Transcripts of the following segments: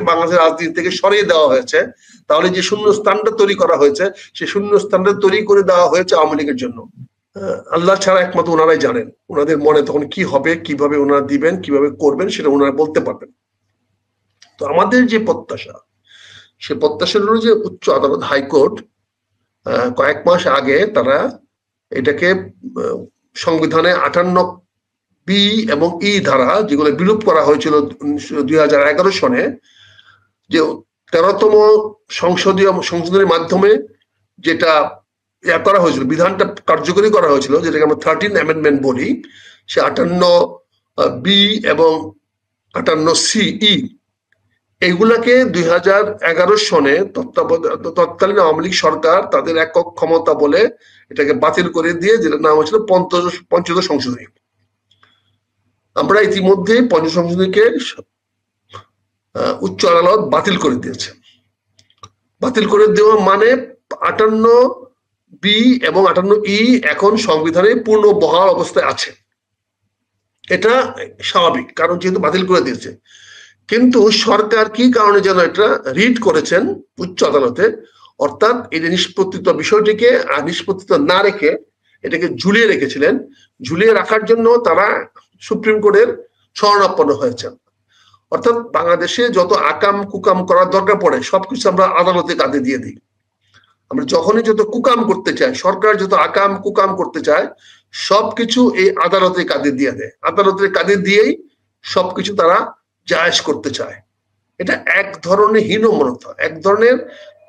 বাংলাদেশের রাজনীতি থেকে সরিয়ে দেওয়া হয়েছে, তাহলে যে শূন্য স্থানটা তৈরি করা হয়েছে সেই শূন্য স্থানটা তৈরি করে দেওয়া হয়েছে আওয়ামী লীগের জন্য। আল্লাহ ছাড়া একমাত্র ওনারাই জানেন ওনাদের মনে তখন কি হবে, কিভাবে ওনারা দিবেন, কিভাবে করবেন সেটা ওনারা বলতে পারবেন। তো আমাদের যে প্রত্যাশা, সে প্রত্যাশা হলো যে উচ্চ আদালত হাইকোর্ট কয়েক মাস আগে তারা এটাকে সংবিধানে 58 বি এবং ই ধারা যেগুলো বিলোপ করা হয়েছিল 2011 সনে, যে 13তম সংশোধনীর মাধ্যমে যেটা করা হয়েছিল, বিধানটা কার্যকরী করা হয়েছিল, যেটাকে আমরা 13 অ্যামেন্ডমেন্ট বলি, সে 58 বি এবং 58 সি এইগুলাকে 2011 সনে তৎকালীন আওয়ামী লীগ সরকার তাদের একক ক্ষমতা বলে এটাকে বাতিল করে দিয়ে, যেটার নাম হয়েছিল পঞ্চদশ সংশোধনী। আমরা ইতিমধ্যে পঞ্চদশ সংশোধনীকে উচ্চ আদালত বাতিল করে দিয়েছে। বাতিল করে দেওয়া মানে 58 বি এবং 58 ই এখন সংবিধানে পূর্ণ বহাল অবস্থায় আছে। এটা স্বাভাবিক, কারণ যেহেতু বাতিল করে দিয়েছে। কিন্তু সরকার কি কারণে যেন এটা রিড করেছেন উচ্চ আদালতে, অর্থাৎ এই নিষ্পত্তিত বিষয়টিকে আর নিষ্পত্তিত না রেখে এটাকে ঝুলিয়ে রেখেছিলেন। ঝুলিয়ে রাখার জন্য তারা সুপ্রিম কোর্টের শরণাপন্ন হয়েছেন। অর্থাৎ বাংলাদেশে যত আকাম কুকাম করার দরকার পড়ে সবকিছু আমরা আদালতে কাঁধে দিয়ে দিই। আমরা যখনই যত কুকাম করতে চাই, সরকার যত আকাম কুকাম করতে চায়, সবকিছু এই আদালতের কাঁধে দিয়ে দেয়। আদালতের কাঁধে দিয়েই সবকিছু তারা জায়েজ করতে চায়। এটা এক ধরনের হীনমনতা, এক ধরনের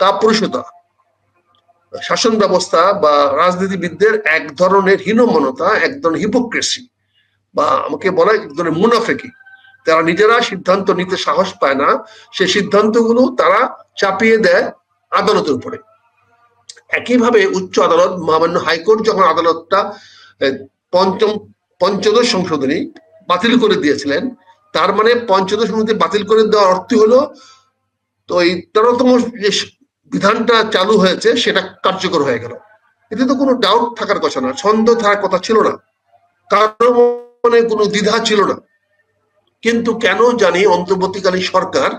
কাপুরুষতা, শাসন ব্যবস্থা বা রাজনীতিবিদদের এক ধরনের হীনমনতা, এক ধরনের হিপোক্রেসি, বা আমাকে বলা এক ধরনের মুনাফেকি। তারা নিজেরা সিদ্ধান্ত নিতে সাহস পায় না, সেই সিদ্ধান্তগুলো তারা চাপিয়ে দেয় আদালতের উপরে। একইভাবে উচ্চ আদালত, মহামান্য হাইকোর্ট যখন আদালতটা পঞ্চদশ সংশোধনী বাতিল করে দিয়েছিলেন, তার মানে পঞ্চদশ সংশোধনী বাতিল করে দেওয়ার অর্থ হলো তো এই 13তম যে বিধানটা চালু হয়েছে সেটা কার্যকর হয়ে গেল। এতে তো কোনো ডাউট থাকার কথা না, সন্দেহ থাকার কথা ছিল না, কারো মনে কোনো দ্বিধা ছিল না। কিন্তু কেন জানি অন্তর্বর্তীকালীন সরকার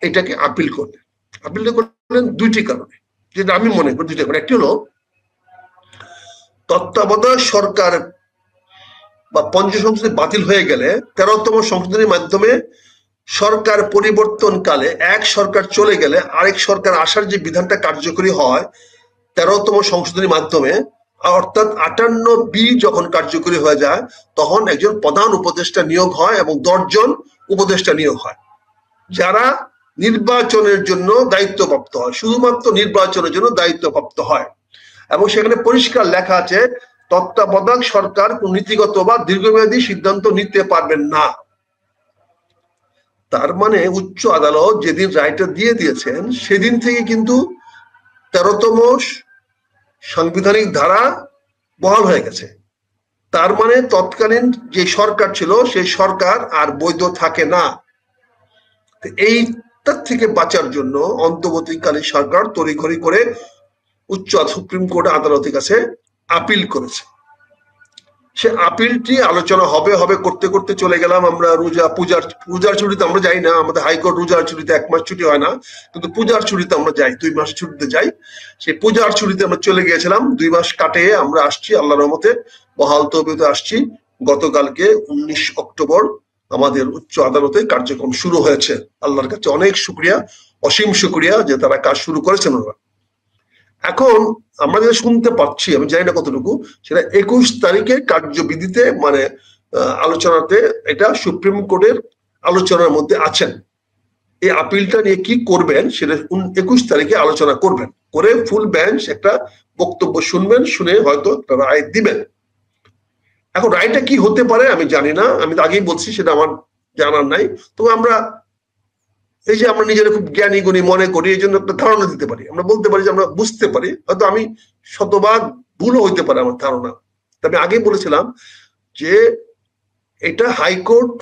এটাকে আপিল করলেন। আপিলটা করলেন দুইটি কারণে, যেটা আমি মনে করি দুইটা কারণ। একটি হলো তত্ত্বাবধায়ক সরকার বা পঞ্চদশ সংশোধনী বাতিল হয়ে গেলে 13তম সংশোধনীর মাধ্যমে সরকার পরিবর্তনকালে এক সরকার চলে গেলে আরেক সরকার আসার যে বিধানটা কার্যকরী হয় 13তম সংশোধনীর মাধ্যমে, অর্থাৎ 58 বি যখন কার্যকরী হয়ে যায় তখন একজন প্রধান উপদেষ্টা নিয়োগ হয় এবং 10 জন উপদেষ্টা নিয়োগ হয়, যারা নির্বাচনের জন্য দায়িত্বপ্রাপ্ত হয়, শুধুমাত্র নির্বাচনের জন্য দায়িত্বপ্রাপ্ত হয়। এবং সেখানে পরিষ্কার লেখা আছে তত্ত্বাবধায়ক সরকার কোন নীতিগত বা দীর্ঘমেয়াদী সিদ্ধান্ত নিতে পারবেন না। তার মানে উচ্চ আদালত যেদিন রায়টা দিয়ে দিয়েছেন সেদিন থেকে কিন্তু 13তম সাংবিধানিক ধারা বহাল হয়ে গেছে। তার মানে তৎকালীন যে সরকার ছিল সেই সরকার আর বৈধ থাকে না। এইটার থেকে বাঁচার জন্য অন্তর্বর্তীকালীন সরকার তড়িঘড়ি করে উচ্চ সুপ্রিম কোর্ট আদালতের কাছে আপিল করেছে। সে আপিলটি আলোচনা হবে হবে করতে করতে চলে গেলাম আমরা পূজার ছুটিতে। আমরা যাই না, আমাদের হাইকোর্ট রোজার ছুটিতে 1 মাস ছুটি হয় না, কিন্তু পূজার ছুটিতে আমরা যাই, 2 মাস ছুটিতে যাই। সেই পূজার ছুটিতে আমরা চলে গিয়েছিলাম, 2 মাস কাটিয়ে আমরা আসছি আল্লাহর রহমতে, বহাল তৌফিকে আসছি। গতকালকে 19 অক্টোবর আমাদের উচ্চ আদালতে কার্যক্রম শুরু হয়েছে। আল্লাহর কাছে অনেক শুকরিয়া, অসীম শুকরিয়া যে তারা কাজ শুরু করেছেন। ওরা এখন আমরা যেটা শুনতে পাচ্ছি, আমি জানি না কতটুকু, সেটা 21 তারিখে কার্যবিধিতে মানে আলোচনাতে এটা সুপ্রিম কোর্টের আলোচনার মধ্যে আছেন। এই আপিলটা নিয়ে কি করবেন সেটা 21 তারিখে আলোচনা করবেন, করে ফুল বেঞ্চ একটা বক্তব্য শুনবেন, শুনে হয়তো একটা রায় দিবেন। এখন রায়টা কি হতে পারে আমি জানি না, আমি তো আগেই বলছি সেটা আমার জানার নাই। তো আমরা এই যে আমরা নিজেরা খুব জ্ঞানী গুণী মনে করি, এই জন্য একটা ধারণা দিতে পারি, আমরা বলতে পারি যে আমরা বুঝতে পারি, হয়তো আমি শতভাগ ভুলও হইতে পারে আমার ধারণা। তবে আগেই বলেছিলাম যে এটা হাইকোর্ট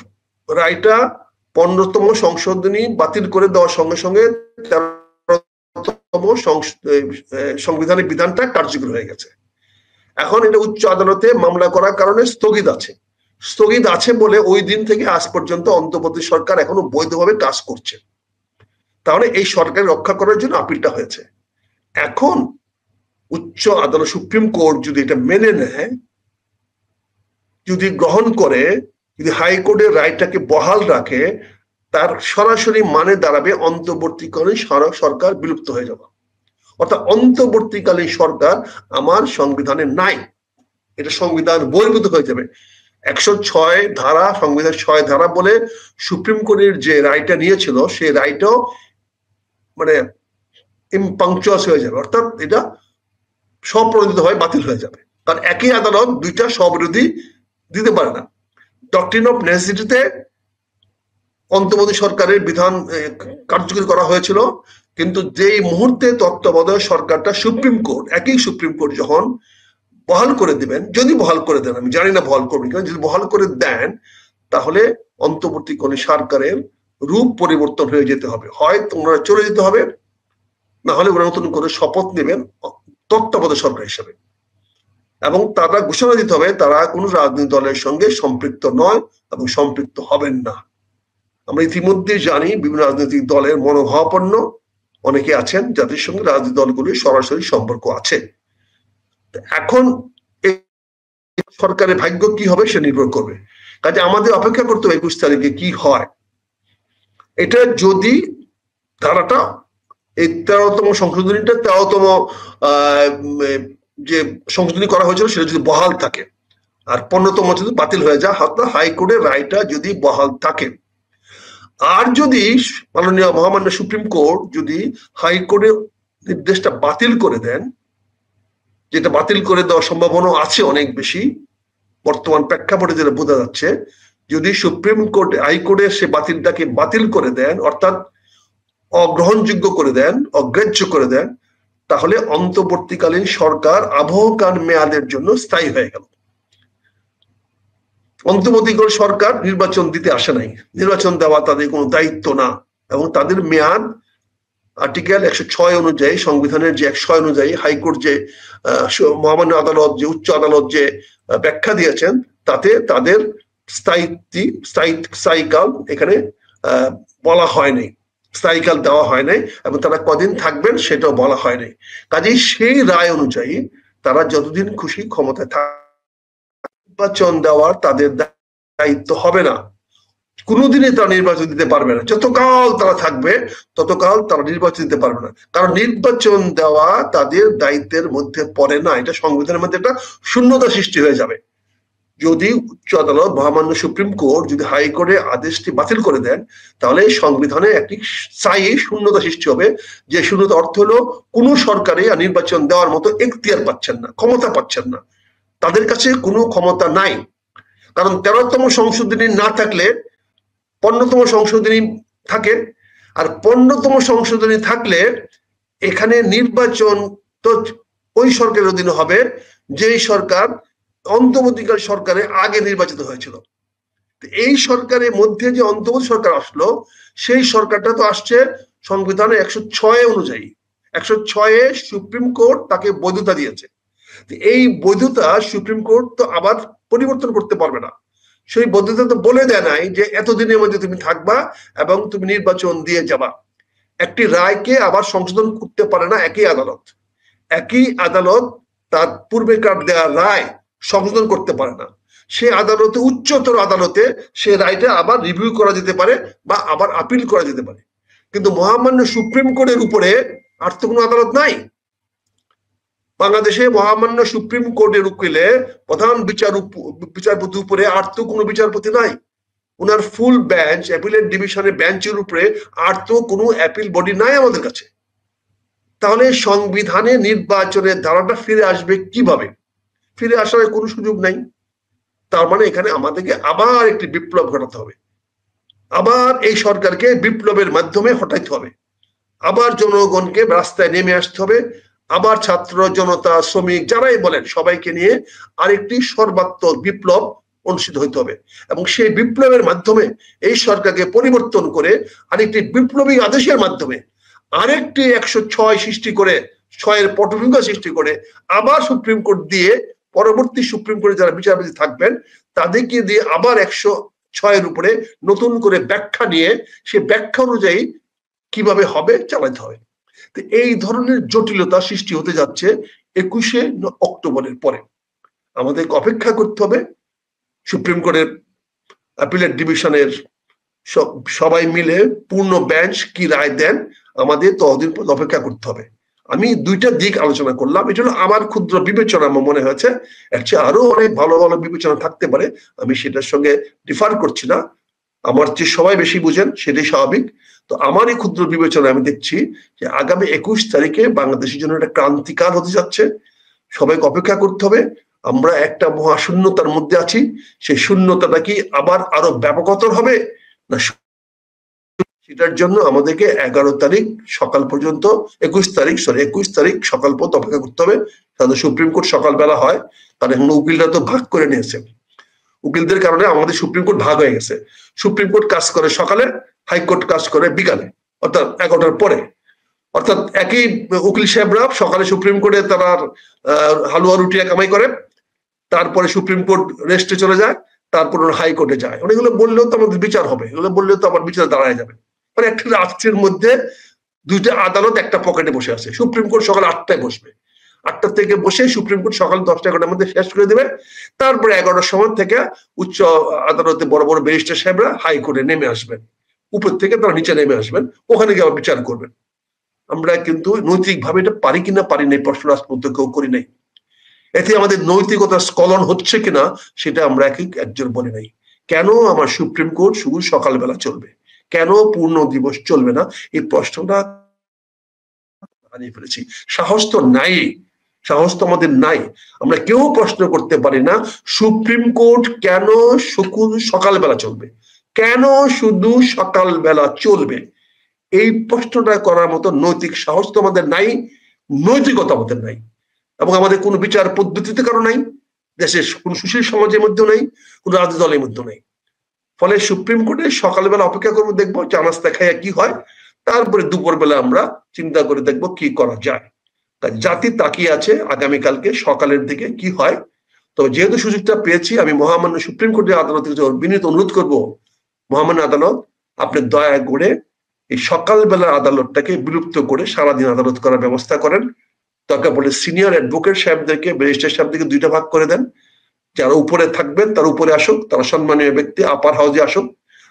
রায়টা 15তম সংশোধনী বাতিল করে দেওয়ার সঙ্গে সঙ্গে 13তম সংবিধানের বিধানটা কার্যকর হয়ে গেছে। এখন এটা উচ্চ আদালতে মামলা করার কারণে স্থগিত আছে। স্থগিত আছে বলে ওই দিন থেকে আজ পর্যন্ত অন্তর্বর্তী সরকার এখনো বৈধভাবে কাজ করছে। তাহলে এই সরকার রক্ষা করার জন্য আপিলটা হয়েছে। এখন উচ্চ আদালত সুপ্রিম কোর্ট যদি এটা মেনে নেয়, যদি গ্রহণ করে, যদি হাইকোর্টের রায়টাকে বহাল রাখে, তার সরাসরি মানে দাঁড়াবে অন্তর্বর্তীকালীন সরকার বিলুপ্ত হয়ে যাবে। অর্থাৎ অন্তর্বর্তীকালীন সরকার আমার সংবিধানে নাই, এটা সংবিধান বহির্ভূত হয়ে যাবে। 106 ধারা, সংবিধান 6 ধারা বলে সুপ্রিম কোর্টের যে রায়টা নিয়েছিল সেই রায়টাও মানে ইমপাংচুয়াস হয়ে যাবে, অর্থাৎ এটা স্বপ্রণোদিত হয়, বাতিল হয়ে যাবে। কারণ একই আদালত দুইটা স্ববিরোধী দিতে পারে না। ডক্ট্রিন অফ নেসেসিটিতে অন্তর্বর্তী সরকারের বিধান কার্যকরী করা হয়েছিল, কিন্তু যেই মুহূর্তে তত্ত্বাবধায়ক সরকারটা সুপ্রিম কোর্ট, একই সুপ্রিম কোর্ট যখন বহাল করে দিবেন, যদি বহাল করে দেন, আমি জানি না বহাল করবেন কিনা, যদি বহাল করে দেন তাহলে অন্তর্বর্তীকালীন সরকারের রূপ পরিবর্তন হয়ে যেতে হবে। হয় তোমরা চলে যেতে হবে, না হলে ওরা নতুন করে শপথ নেবেন তত্ত্বাবধায়ক সরকার হিসেবে, এবং তারা ঘোষণা দিতে হবে তারা কোনো রাজনৈতিক দলের সঙ্গে সম্পৃক্ত নয় এবং সম্পৃক্ত হবেন না। আমরা ইতিমধ্যে জানি বিভিন্ন রাজনৈতিক দলের মনোভাবাপন্ন অনেকে আছেন যাদের সঙ্গে রাজনৈতিক দলগুলির সরাসরি সম্পর্ক আছে। এখন সরকারের ভাগ্য কি হবে সে নির্ভর করবে। কাজে আমাদের অপেক্ষা করতে হবে 21 তারিখে কি হয়। এটা যদি ধারাটা এই 13তম সংশোধনীটা 13তম যে সংশোধনী করা হয়েছিল সেটা যদি বহাল থাকে, আর 15তম যদি বাতিল হয়ে যায়, অর্থাৎ হাইকোর্টের রায়টা যদি বহাল থাকে, আর যদি মাননীয় মহামান্য সুপ্রিম কোর্ট যদি হাইকোর্টের নির্দেশটা বাতিল করে দেন, যেটা বাতিল করে দেওয়ার সম্ভাবনা আছে অনেক বেশি, বর্তমান প্রেক্ষাপটে যেটা বোঝা যাচ্ছে, যদি সুপ্রিম কোর্ট হাইকোর্টের সে বাতিলটাকে বাতিল করে দেন, অর্থাৎ অগ্রহণযোগ্য করে দেন, অগ্রাহ্য করে দেন, তাহলে অন্তর্বর্তীকালীন সরকার আবহকাল মেয়াদের জন্য স্থায়ী হয়ে গেল। অন্তর্বর্তীকালীন সরকার নির্বাচন দিতে আসে নাই, নির্বাচন দেওয়া তাদের কোনো দায়িত্ব না, এবং তাদের মেয়াদ আর্টিকেল 106 অনুযায়ী, সংবিধানের যে 106 অনুযায়ী হাইকোর্ট যে মহামান্য আদালত, যে উচ্চ আদালত যে ব্যাখ্যা দিয়েছেন, তাতে তাদের স্থায়ীকাল এখানে বলা হয়নি, স্থায়ীকাল দেওয়া হয় নাই, এবং তারা কদিন থাকবেন সেটাও বলা হয় নাই। কাজেই সেই রায় অনুযায়ী তারা যতদিন খুশি ক্ষমতায় নির্বাচন দেওয়ার তাদের দায়িত্ব হবে না, কোনোদিনই তারা নির্বাচন দিতে পারবে না। যতকাল তারা থাকবে ততকাল তারা নির্বাচন দিতে পারবে না, কারণ নির্বাচন দেওয়া তাদের দায়িত্বের মধ্যে পড়ে না। এটা সংবিধানের মধ্যে একটা শূন্যতা সৃষ্টি হয়ে যাবে। যদি উচ্চ আদালত, মহামান্য সুপ্রিম কোর্ট যদি হাইকোর্টের আদেশটি বাতিল করে দেন, তাহলে সংবিধানে একটি স্থায়ী শূন্যতা সৃষ্টি হবে, যে শূন্যতা অর্থ হলো কোনো সরকারই নির্বাচন দেওয়ার মতো এখতিয়ার পাচ্ছেন না, ক্ষমতা পাচ্ছেন না, তাদের কাছে কোনো ক্ষমতা নাই। কারণ 13তম সংশোধনী না থাকলে 15তম সংশোধনী থাকে, আর 15তম সংশোধনী থাকলে এখানে নির্বাচন তো ওই সরকারের অধীনে হবে যেই সরকার অন্তর্বর্তীকালীন সরকারের আগে নির্বাচিত হয়েছিল। এই সরকারের মধ্যে যে অন্তর্বর্তী সরকার আসলো, সেই সরকারটা তো আসছে সংবিধানের 106 অনুযায়ী। 106 সুপ্রিম কোর্ট তাকে বৈধতা দিয়েছে। এই বৈধতা সুপ্রিম কোর্ট তো আবার পরিবর্তন করতে পারবে না। সেই বৈধতা তো বলে দেয় নাই যে এতদিনের মধ্যে তুমি থাকবা এবং তুমি নির্বাচন দিয়ে যাবা। একটি রায়কে আবার সংশোধন করতে পারে না একই আদালত। একই আদালত তার পূর্বেকার দেওয়া রায় সংশোধন করতে পারে না। সে আদালতে, উচ্চতর আদালতে সে রায়টা আবার রিভিউ করা যেতে পারে বা আবার আপিল করা যেতে পারে, কিন্তু মহামান্য সুপ্রিম কোর্টের উপরে আর তো কোনো আদালত নাই। বাংলাদেশে মহামান্য সুপ্রিম কোর্টের উকিলে প্রধান বিচারপতির উপরে আর তো কোনো বিচারপতি নাই। ওনার ফুল বেঞ্চ, অ্যাপিলেট ডিভিশনের বেঞ্চের উপরে আর তো কোনো অ্যাপিল বডি নাই আমাদের কাছে। তাহলে সংবিধানে নির্বাচনের ধারাটা ফিরে আসবে কিভাবে? ফিরে আসার কোনো সুযোগ নাই। তার মানে এখানে আমাদেরকে আবার একটি বিপ্লব ঘটাতে হবে, আবার এই সরকারকে বিপ্লবের মাধ্যমে হটাইতে হবে, আবার জনগণকে রাস্তায় নেমে আসতে হবে, আবার ছাত্র জনতা, শ্রমিক যারাই বলেন সবাইকে নিয়ে আরেকটি সর্বাত্মক বিপ্লব অনুষ্ঠিত হইতে হবে, এবং সেই বিপ্লবের মাধ্যমে এই সরকারকে পরিবর্তন করে আরেকটি বিপ্লবী আদেশের মাধ্যমে আরেকটি 106 সৃষ্টি করে, 6-এর পটভূমিকা সৃষ্টি করে আবার সুপ্রিম কোর্ট দিয়ে, পরবর্তী সুপ্রিম কোর্টে যারা বিচারপতি থাকবেন তাদেরকে দিয়ে আবার 106-এর উপরে নতুন করে ব্যাখ্যা নিয়ে সেই ব্যাখ্যা অনুযায়ী কিভাবে হবে চালাতে হবে। তো এই ধরনের জটিলতা সৃষ্টি হতে যাচ্ছে 21শে অক্টোবরের পরে। আমাদের অপেক্ষা করতে হবে সুপ্রিম কোর্টের অ্যাপিলেট ডিভিশনের সবাই মিলে পূর্ণ বেঞ্চ কি রায় দেন, আমাদের ততদিন অপেক্ষা করতে হবে। আমি দুইটা দিক আলোচনা করলাম, এটা হলো আমার ক্ষুদ্র বিবেচনা। আমার মনে হয়েছে এর চেয়ে আরো অনেক ভালো ভালো বিবেচনা থাকতে পারে, আমি সেটার সঙ্গে ডিফার করছি না। আমার চেয়ে সবাই বেশি বুঝেন, সেটাই স্বাভাবিক। তো আমার এই ক্ষুদ্র বিবেচনা আমি দেখছি যে আগামী 21 তারিখে বাংলাদেশের জন্য একটা ক্রান্তিকাল হতে যাচ্ছে। সবাইকে অপেক্ষা করতে হবে। আমরা একটা মহাশূন্যতার মধ্যে আছি, সেই শূন্যতাটা কি আবার আরো ব্যাপকতর হবে না, সেটার জন্য আমাদেরকে 11 তারিখ সকাল পর্যন্ত 21 তারিখ সকাল পর্যন্ত অপেক্ষা করতে হবে। তাহলে সুপ্রিম কোর্ট সকালবেলা হয়, কারণ এখন উকিলরা তো ভাগ করে নিয়েছে। উকিলদের কারণে আমাদের সুপ্রিম কোর্ট ভাগ হয়ে গেছে। সুপ্রিম কোর্ট কাজ করে সকালে, হাইকোর্ট কাজ করে বিকালে, অর্থাৎ 11টার পরে। অর্থাৎ একই উকিল সাহেবরা সকালে সুপ্রিম কোর্টে তারা হালুয়া রুটিয়া কামাই করে, তারপরে সুপ্রিম কোর্ট রেস্টে চলে যায়, তারপর হাইকোর্টে যায়। এগুলো বললেও তো আমাদের বিচার হবে, এগুলো বললেও তো আমার বিচার দাঁড়ায় যাবে। মানে একটা রাষ্ট্রের মধ্যে দুইটা আদালত একটা পকেটে বসে আছে। সুপ্রিম কোর্ট সকাল 8টায় বসবে, 8টা থেকে বসে সুপ্রিম কোর্ট সকাল 10টা-11টার মধ্যে শেষ করে দেবে। তারপরে 11টার সময় থেকে উচ্চ আদালতে বড় বড় ব্যারিস্টার সাহেবরা হাইকোর্টে নেমে আসবেন, উপর থেকে তারা নিচে নেমে আসবেন, ওখানে গিয়ে আবার বিচার করবেন। আমরা কিন্তু নৈতিকভাবে এটা পারি কিনা পারি নাই, প্রশ্ন আজ পর্যন্ত কেউ করি নাই। এতে আমাদের নৈতিকতার স্খলন হচ্ছে কিনা সেটা আমরা একজন বলি নাই। কেন আমার সুপ্রিম কোর্ট শুধু সকালবেলা চলবে, কেন পূর্ণ দিবস চলবে না, এই প্রশ্নটা হারিয়ে ফেলেছি। সাহস তো নাই, সাহস তো আমাদের নাই। আমরা কেউ প্রশ্ন করতে পারি না সুপ্রিম কোর্ট কেন শুধু সকালবেলা চলবে, কেন শুধু সকালবেলা চলবে। এই প্রশ্নটা করার মতো নৈতিক সাহস তো আমাদের নাই, নৈতিকতা আমাদের নাই, এবং আমাদের কোনো বিচার পদ্ধতিতে কারো নাই, দেশের কোন সুশীল সমাজের মধ্যেও নাই, কোন রাজনৈতিক দলের মধ্যেও নাই। ফলে সুপ্রিম কোর্টে সকালবেলা অপেক্ষা করবো, দেখবো চা নাস্তা খাইয়া কি হয়, তারপরে দুপুরবেলা আমরা চিন্তা করে দেখবো কি করা যায়। জাতি তাকিয়ে আছে আগামীকালকে সকালের দিকে কি হয়। তবে যেহেতু সুযোগটা পেয়েছি, আমি মহামান্য সুপ্রিম কোর্টের আদালতে বিনীত অনুরোধ করব, মহামান্য আদালত আপনি দয়া করে এই সকালবেলার আদালতটাকে বিলুপ্ত করে সারাদিন আদালত করার ব্যবস্থা করেন। দরকার পড়লে সিনিয়র অ্যাডভোকেট সাহেবদেরকে, ব্যারিস্টার সাহেবদেরকে 2টা ভাগ করে দেন। যারা উপরে থাকবেন তারা উপরে আসুক, তারা সম্মানীয় ব্যক্তি আপার হাউসে আসুক।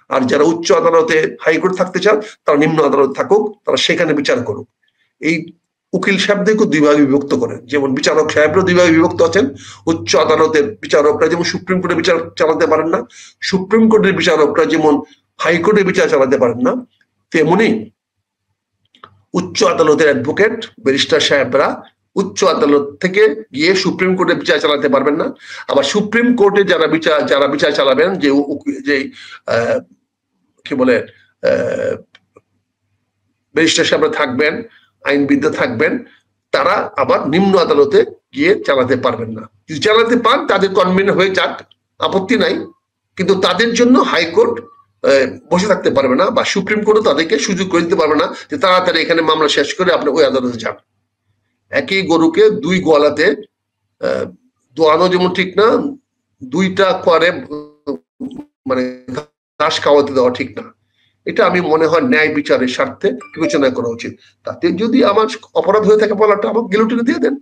আর যারা উচ্চ আদালতে হাইকোর্ট থাকতে চান তারা নিম্ন আদালতে থাকুক, তারা সেখানে বিচার করুক। এই উকিল সাহেবদেরকে 2 ভাগে বিভক্ত করেন, যেমন বিচারক সাহেবরা 2 ভাগে বিভক্ত আছেন। উচ্চ আদালতের বিচারকরা যেমন সুপ্রিম কোর্টে বিচার চালাতে পারেন না, সুপ্রিম কোর্টের বিচারকরা যেমন হাইকোর্টে বিচার চালাতে পারেন না, তেমনি উচ্চ আদালতের অ্যাডভোকেট ব্যারিস্টার সাহেবরা উচ্চ আদালত থেকে গিয়ে সুপ্রিম কোর্টে বিচার চালাতে পারবেন না। আবার সুপ্রিম কোর্টে যারা বিচার চালাবেন, যে কি বলে ব্যারিস্টার সাহেবরা থাকবেন, আইনবিদ থাকবেন, তারা আবার নিম্ন আদালতে গিয়ে চালাতে পারবেন না। যদি চালাতে পান তাদের কনভেন হয়ে যাক, আপত্তি নাই, কিন্তু তাদের জন্য হাইকোর্ট বসে থাকতে পারবে না, বা সুপ্রিম কোর্টও তাদেরকে সুযোগ করে দিতে পারবে না যে তাড়াতাড়ি এখানে মামলা শেষ করে আপনি ওই আদালতে যান। একই গরুকে 2 গোয়ালাতে দোয়ানো যেমন ঠিক না, 2টা করে মানে ঘাস খাওয়াতে দেওয়া ঠিক না। এটা আমি মনে হয় ন্যায় বিচারের স্বার্থে বিবেচনা করা উচিত। তাতে যদি আমার অপরাধ হয়ে থাকে বলাটা আমাকে গিলোটিনে দিয়ে দেন,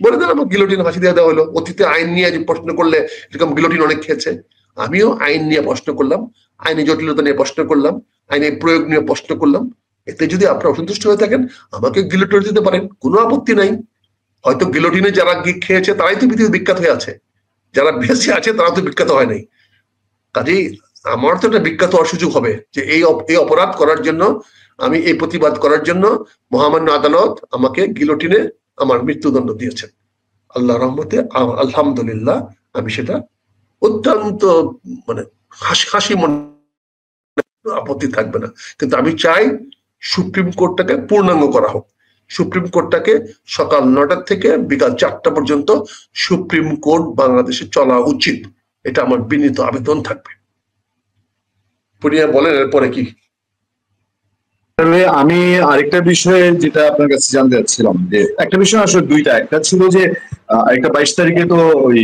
বলে দেন আমাকে গিলোটিনে ফাঁসি দিয়ে দেওয়া হলো। অতীতে আইন নিয়ে প্রশ্ন করলে এরকম গিলোটিন অনেক খেয়েছে, আমিও আইন নিয়ে প্রশ্ন করলাম, আইনি জটিলতা নিয়ে প্রশ্ন করলাম, আইনের প্রয়োগ নিয়ে প্রশ্ন করলাম। এতে যদি আপনারা অসন্তুষ্ট হয়ে থাকেন আমাকে গিলোটিন দিতে পারেন, কোনো আপত্তি নাই। হয়তো গিলোটিনে যারা খেয়েছে তারাই তো পৃথিবীতে বিখ্যাত হয়ে আছে, যারা বেঁচে আছে তারা তো বিখ্যাত হয় নাই। কাজেই আমার তো একটা বিখ্যাত হওয়ার সুযোগ হবে যে এই অপরাধ করার জন্য, আমি এই প্রতিবাদ করার জন্য মহামান্য আদালত আমাকে গিলোটিনে আমার মৃত্যুদণ্ড দিয়েছেন। আল্লাহ রহমতে আলহামদুলিল্লাহ আমি সেটা অত্যন্ত মানে হাসি মনে, আপত্তি থাকবে না। কিন্তু আমি চাই সুপ্রিম কোর্টটাকে পূর্ণাঙ্গ করা হোক। সুপ্রিম কোর্টটাকে সকাল 9টা থেকে বিকাল 4টা পর্যন্ত সুপ্রিম কোর্ট বাংলাদেশে চলা উচিত, এটা আমার বিনীত আবেদন থাকবে। পুনিয়া বলেন এরপরে কি। আমি আরেকটা বিষয়ে যেটা আপনার কাছে জানতে চাচ্ছিলাম, যে একটা বিষয় আসলে 2টা, একটা ছিল যে একটা 22 তারিখে তো ওই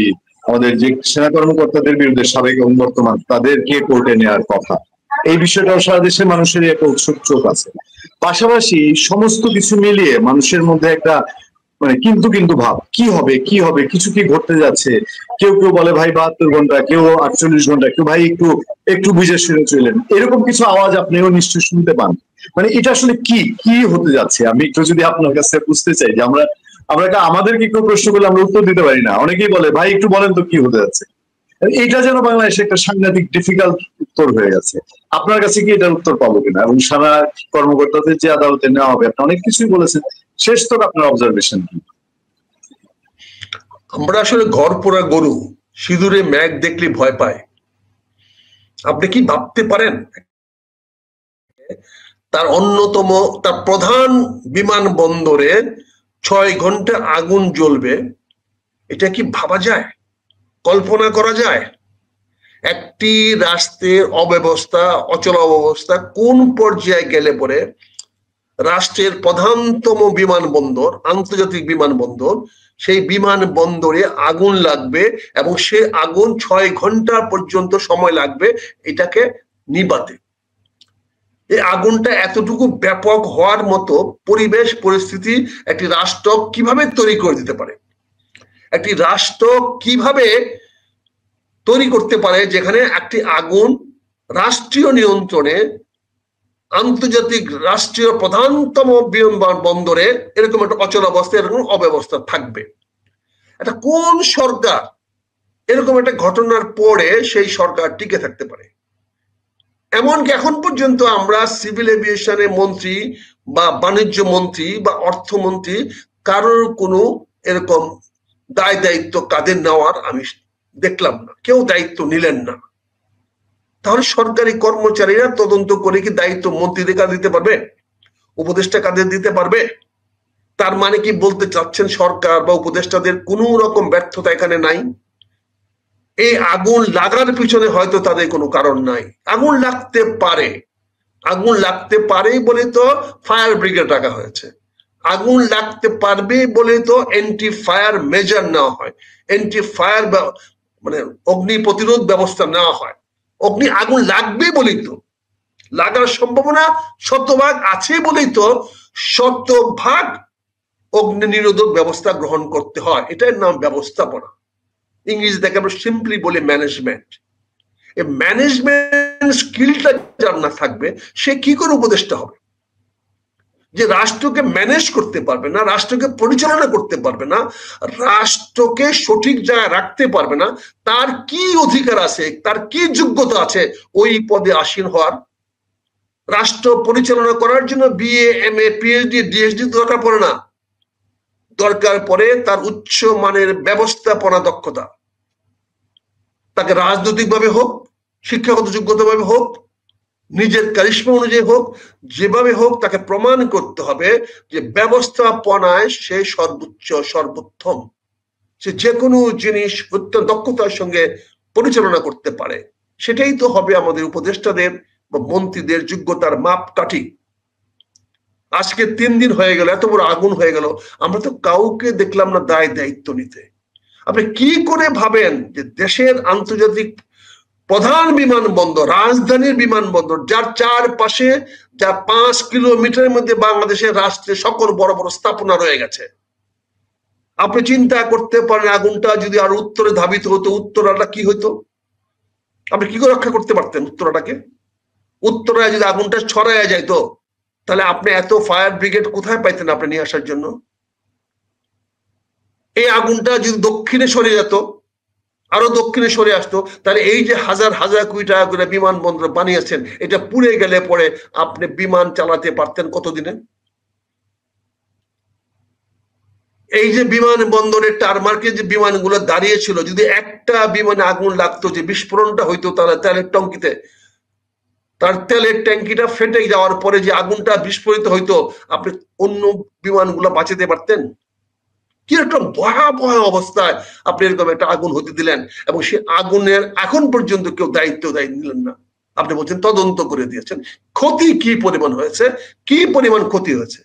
আমাদের যে সেনা কর্মকর্তাদের বিরুদ্ধে সাবেক এবং বর্তমান তাদেরকে কোর্টে নেওয়ার কথা, এই বিষয়টাও সারা দেশের মানুষেরই একটা উৎসুক চোখ আছে। পাশাপাশি সমস্ত কিছু মিলিয়ে মানুষের মধ্যে একটা মানে কিন্তু কিন্তু ভাব, কি হবে কি হবে, কিছু কি ঘটতে যাচ্ছে। কেউ কেউ বলে ভাই 72 ঘন্টা, কেউ 48 ঘন্টা, কেউ ভাই একটু একটু বুঝে শুনে চলেন, এরকম কিছু আওয়াজ আপনিও নিশ্চয়ই শুনতে পান। মানে এটা আসলে কি কি হতে যাচ্ছে, আমি একটু যদি আপনার কাছে বুঝতে চাই যে আমরা আমরা আমাদেরকে কেউ প্রশ্ন করলে আমরা উত্তর দিতে পারি না, অনেকেই বলে ভাই একটু বলেন তো কি হতে যাচ্ছে। এটা যেন বাংলাদেশে একটা সাংঘাতিক ডিফিকাল্ট উত্তর হয়ে গেছে। আপনার কাছে কি এটার উত্তর পাবো কিনা, এবং সারা কর্মকর্তাদের যে আদালতে নেওয়া হবে, আপনি অনেক কিছুই বলেছেন, শেষ তো আপনার অবজারভেশন কি? আমরা আসলে ঘর পোড়া গরু সিঁদুরে ম্যাগ দেখলে ভয় পায়। আপনি কি ভাবতে পারেন তার অন্যতম তার প্রধান বিমানবন্দরে 6 ঘন্টা আগুন জ্বলবে? এটা কি ভাবা যায়, কল্পনা করা যায়? একটি রাষ্ট্রের অব্যবস্থা, অচলাবস্থা কোন পর্যায়ে গেলে পরে রাষ্ট্রের প্রধানতম বিমানবন্দর, আন্তর্জাতিক বিমানবন্দর, সেই বিমানবন্দরে আগুন লাগবে এবং সে আগুন 6 ঘন্টা পর্যন্ত সময় লাগবে এটাকে নিবাতে। এই আগুনটা এতটুকু ব্যাপক হওয়ার মতো পরিবেশ পরিস্থিতি একটি রাষ্ট্র কিভাবে তৈরি করে দিতে পারে? একটি রাষ্ট্র কিভাবে তৈরি করতে পারে যেখানে একটি আগুন রাষ্ট্রীয় নিয়ন্ত্রণে আন্তর্জাতিক রাষ্ট্রীয় প্রধানতম বিমানবন্দরে এরকম একটা অচলাবস্থা, এরকম অব্যবস্থা থাকবে? এটা কোন সরকার এরকম একটা ঘটনার পরে সেই সরকার টিকে থাকতে পারে? এমনকি এখন পর্যন্ত আমরা সিভিল এভিয়েশনের মন্ত্রী বা বাণিজ্য মন্ত্রী বা অর্থমন্ত্রী কারোর কোনো এরকম দায় দায়িত্ব কাদের নেওয়ার আমি দেখলাম না, কেউ দায়িত্ব নিলেন না। তাহলে সরকারি কর্মচারীরা তদন্ত করে কি দায়িত্ব মন্ত্রীদের কাছে দিতে পারবে, উপদেষ্টা কাদের দিতে পারবে? তার মানে কি বলতে চাচ্ছেন সরকার বা উপদেষ্টাদের কোনো রকম ব্যর্থতা এখানে নাই? এই আগুন লাগার পিছনে হয়তো তাদের কোনো কারণ নাই। আগুন লাগতে পারে, আগুন লাগতে পারে বলে তো ফায়ার ব্রিগেড রাখা হয়েছে। আগুন লাগতে পারবে বলে তো অ্যান্টি ফায়ার মেজার নেওয়া হয়, অ্যান্টি ফায়ার মানে অগ্নি প্রতিরোধ ব্যবস্থা নেওয়া হয়। আগুন লাগবে বলেই তো, লাগার সম্ভাবনা শতভাগ আছে বলেই তো শতভাগ অগ্নি নিরোধক ব্যবস্থা গ্রহণ করতে হয়। এটার নাম ব্যবস্থাপনা। ইংরেজিতে আমরা সিম্পলি বলি ম্যানেজমেন্ট। এই ম্যানেজমেন্ট স্কিলটা যার না থাকবে সে কি করে উপদেষ্টা হবে? যে রাষ্ট্রকে ম্যানেজ করতে পারবে না, রাষ্ট্রকে পরিচালনা করতে পারবে না, রাষ্ট্রকে সঠিক জায়গায় রাখতে পারবে না, তার কি অধিকার আছে, তার কি যোগ্যতা আছে ওই পদে আসীন হওয়ার? রাষ্ট্র পরিচালনা করার জন্য বিএ, এমএ, পিএইচডি, ডিএইচডি দরকার পড়ে না। দরকার পড়ে তার উচ্চ মানের ব্যবস্থাপনা দক্ষতা। তাকে রাজনৈতিকভাবে হোক, শিক্ষাগত যোগ্যতা ভাবে হোক, নিজের কারিশমা অনুযায়ী হোক, যেভাবে হোক তাকে প্রমাণ করতে হবে যে ব্যবস্থাপনায় সে সর্বোচ্চ সর্বোত্তম, সে যে কোনো জিনিস অত্যন্ত দক্ষতার সঙ্গে পরিচালনা করতে পারে। সেটাই তো হবে আমাদের উপদেষ্টাদের বা মন্ত্রীদের যোগ্যতার মাপকাঠি। আজকে 3 দিন হয়ে গেল, এত বড় আগুন হয়ে গেল, আমরা তো কাউকে দেখলাম না দায় দায়িত্ব নিতে। আপনি কি করে ভাবেন যে দেশের আন্তর্জাতিক প্রধান বিমানবন্দর, রাজধানীর বিমানবন্দর, যার চারপাশে, যার 5 কিলোমিটারের মধ্যে বাংলাদেশের রাষ্ট্রের সকল বড় বড় স্থাপনা রয়ে গেছে, আপনি চিন্তা করতে পারেন আগুনটা যদি আর উত্তরে ধাবিত হতো, উত্তরাটা কি হইতো? আপনি কি করে রক্ষা করতে পারতেন উত্তরাটাকে? উত্তরায় যদি আগুনটা ছড়াইয়া যাইতো তাহলে আপনি এত ফায়ার ব্রিগেড কোথায় পাইতেন আপনি নিয়ে আসার জন্য? এই আগুনটা যদি দক্ষিণে সরে যেত, আরো দক্ষিণে সরে আসতো, তাহলে এই যে হাজার হাজার কোটি টাকা করে বিমানবন্দর বানিয়েছেন, এটা পুড়ে গেলে পরে আপনি বিমান চালাতে পারতেন কতদিনে? এই যে বিমানবন্দরের টারমার্কে যে বিমানগুলো দাঁড়িয়ে ছিল, যদি একটা বিমানে আগুন লাগতো, যে বিস্ফোরণটা হইতো তাহলে তেলের টঙ্কিতে, তার তেলের ট্যাঙ্কিটা ফেটে যাওয়ার পরে যে আগুনটা বিস্ফোরিত হইতো, আপনি অন্য বিমানগুলো বাঁচাতে পারতেন? কি একটা ভয়াবহ অবস্থায় আপনি এরকম একটা আগুন হতে দিলেন, এবং সে আগুনের এখন পর্যন্ত কেউ দায়িত্ব নিলেন না। আপনি বলছেন তদন্ত করে দিয়েছেন। ক্ষতি কি পরিমাণ হয়েছে, কি পরিমাণ ক্ষতি হয়েছে?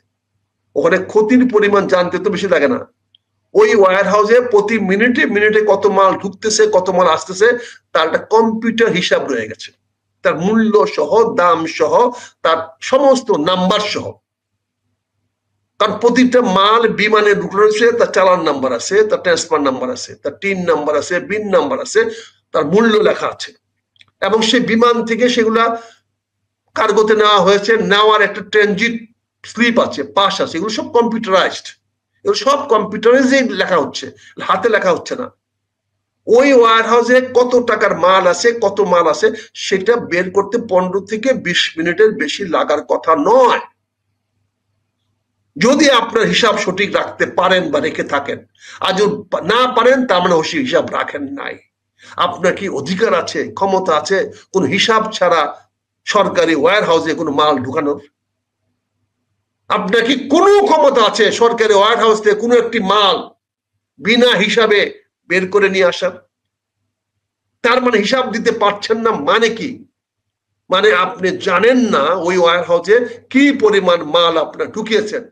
ওখানে ক্ষতির পরিমাণ জানতে তো বেশি লাগে না। ওই ওয়্যার হাউসে প্রতি মিনিটে মিনিটে কত মাল ঢুকতেছে, কত মাল আসতেছে, তার একটা কম্পিউটার হিসাব রয়ে গেছে। তার মূল্য সহ, দাম সহ, তার সমস্ত নাম্বার সহ। কারণ প্রতিটা মাল বিমানে ঢুকলো তার চালান নাম্বার আছে, তার ট্রান্সফার নাম্বার আছে, তার টিন নাম্বার আছে, বিন নাম্বার আছে, তার মূল্য লেখা আছে, এবং সেই বিমান থেকে সেগুলা কার্গোতে নেওয়া হয়েছে, নেওয়ার একটা ট্রানজিট স্লিপ আছে, পাস আছে, এগুলো সব কম্পিউটারাইজড, এগুলো সব কম্পিউটারাইজে লেখা হচ্ছে, হাতে লেখা হচ্ছে না। ওই ওয়্যার হাউসে কত টাকার মাল আছে, কত মাল আছে, সেটা বের করতে 15 থেকে 20 মিনিটের বেশি লাগার কথা নয়, যদি আপনার হিসাব সঠিক রাখতে পারেন বা রেখে থাকেন। আর যদি না পারেন, তার মানে হিসাব রাখেন নাই। আপনার কি অধিকার আছে, ক্ষমতা আছে কোন হিসাব ছাড়া সরকারি ওয়্যার হাউসে কোনো মাল ঢুকানোর? আপনার কি কোনো ক্ষমতা আছে সরকারি ওয়্যার হাউস থেকে কোনো একটি মাল বিনা হিসাবে বের করে নিয়ে আসার? তার মানে হিসাব দিতে পারছেন না মানে কি? মানে আপনি জানেন না ওই ওয়্যার হাউসে কি পরিমাণ মাল আপনার ঢুকিয়েছেন।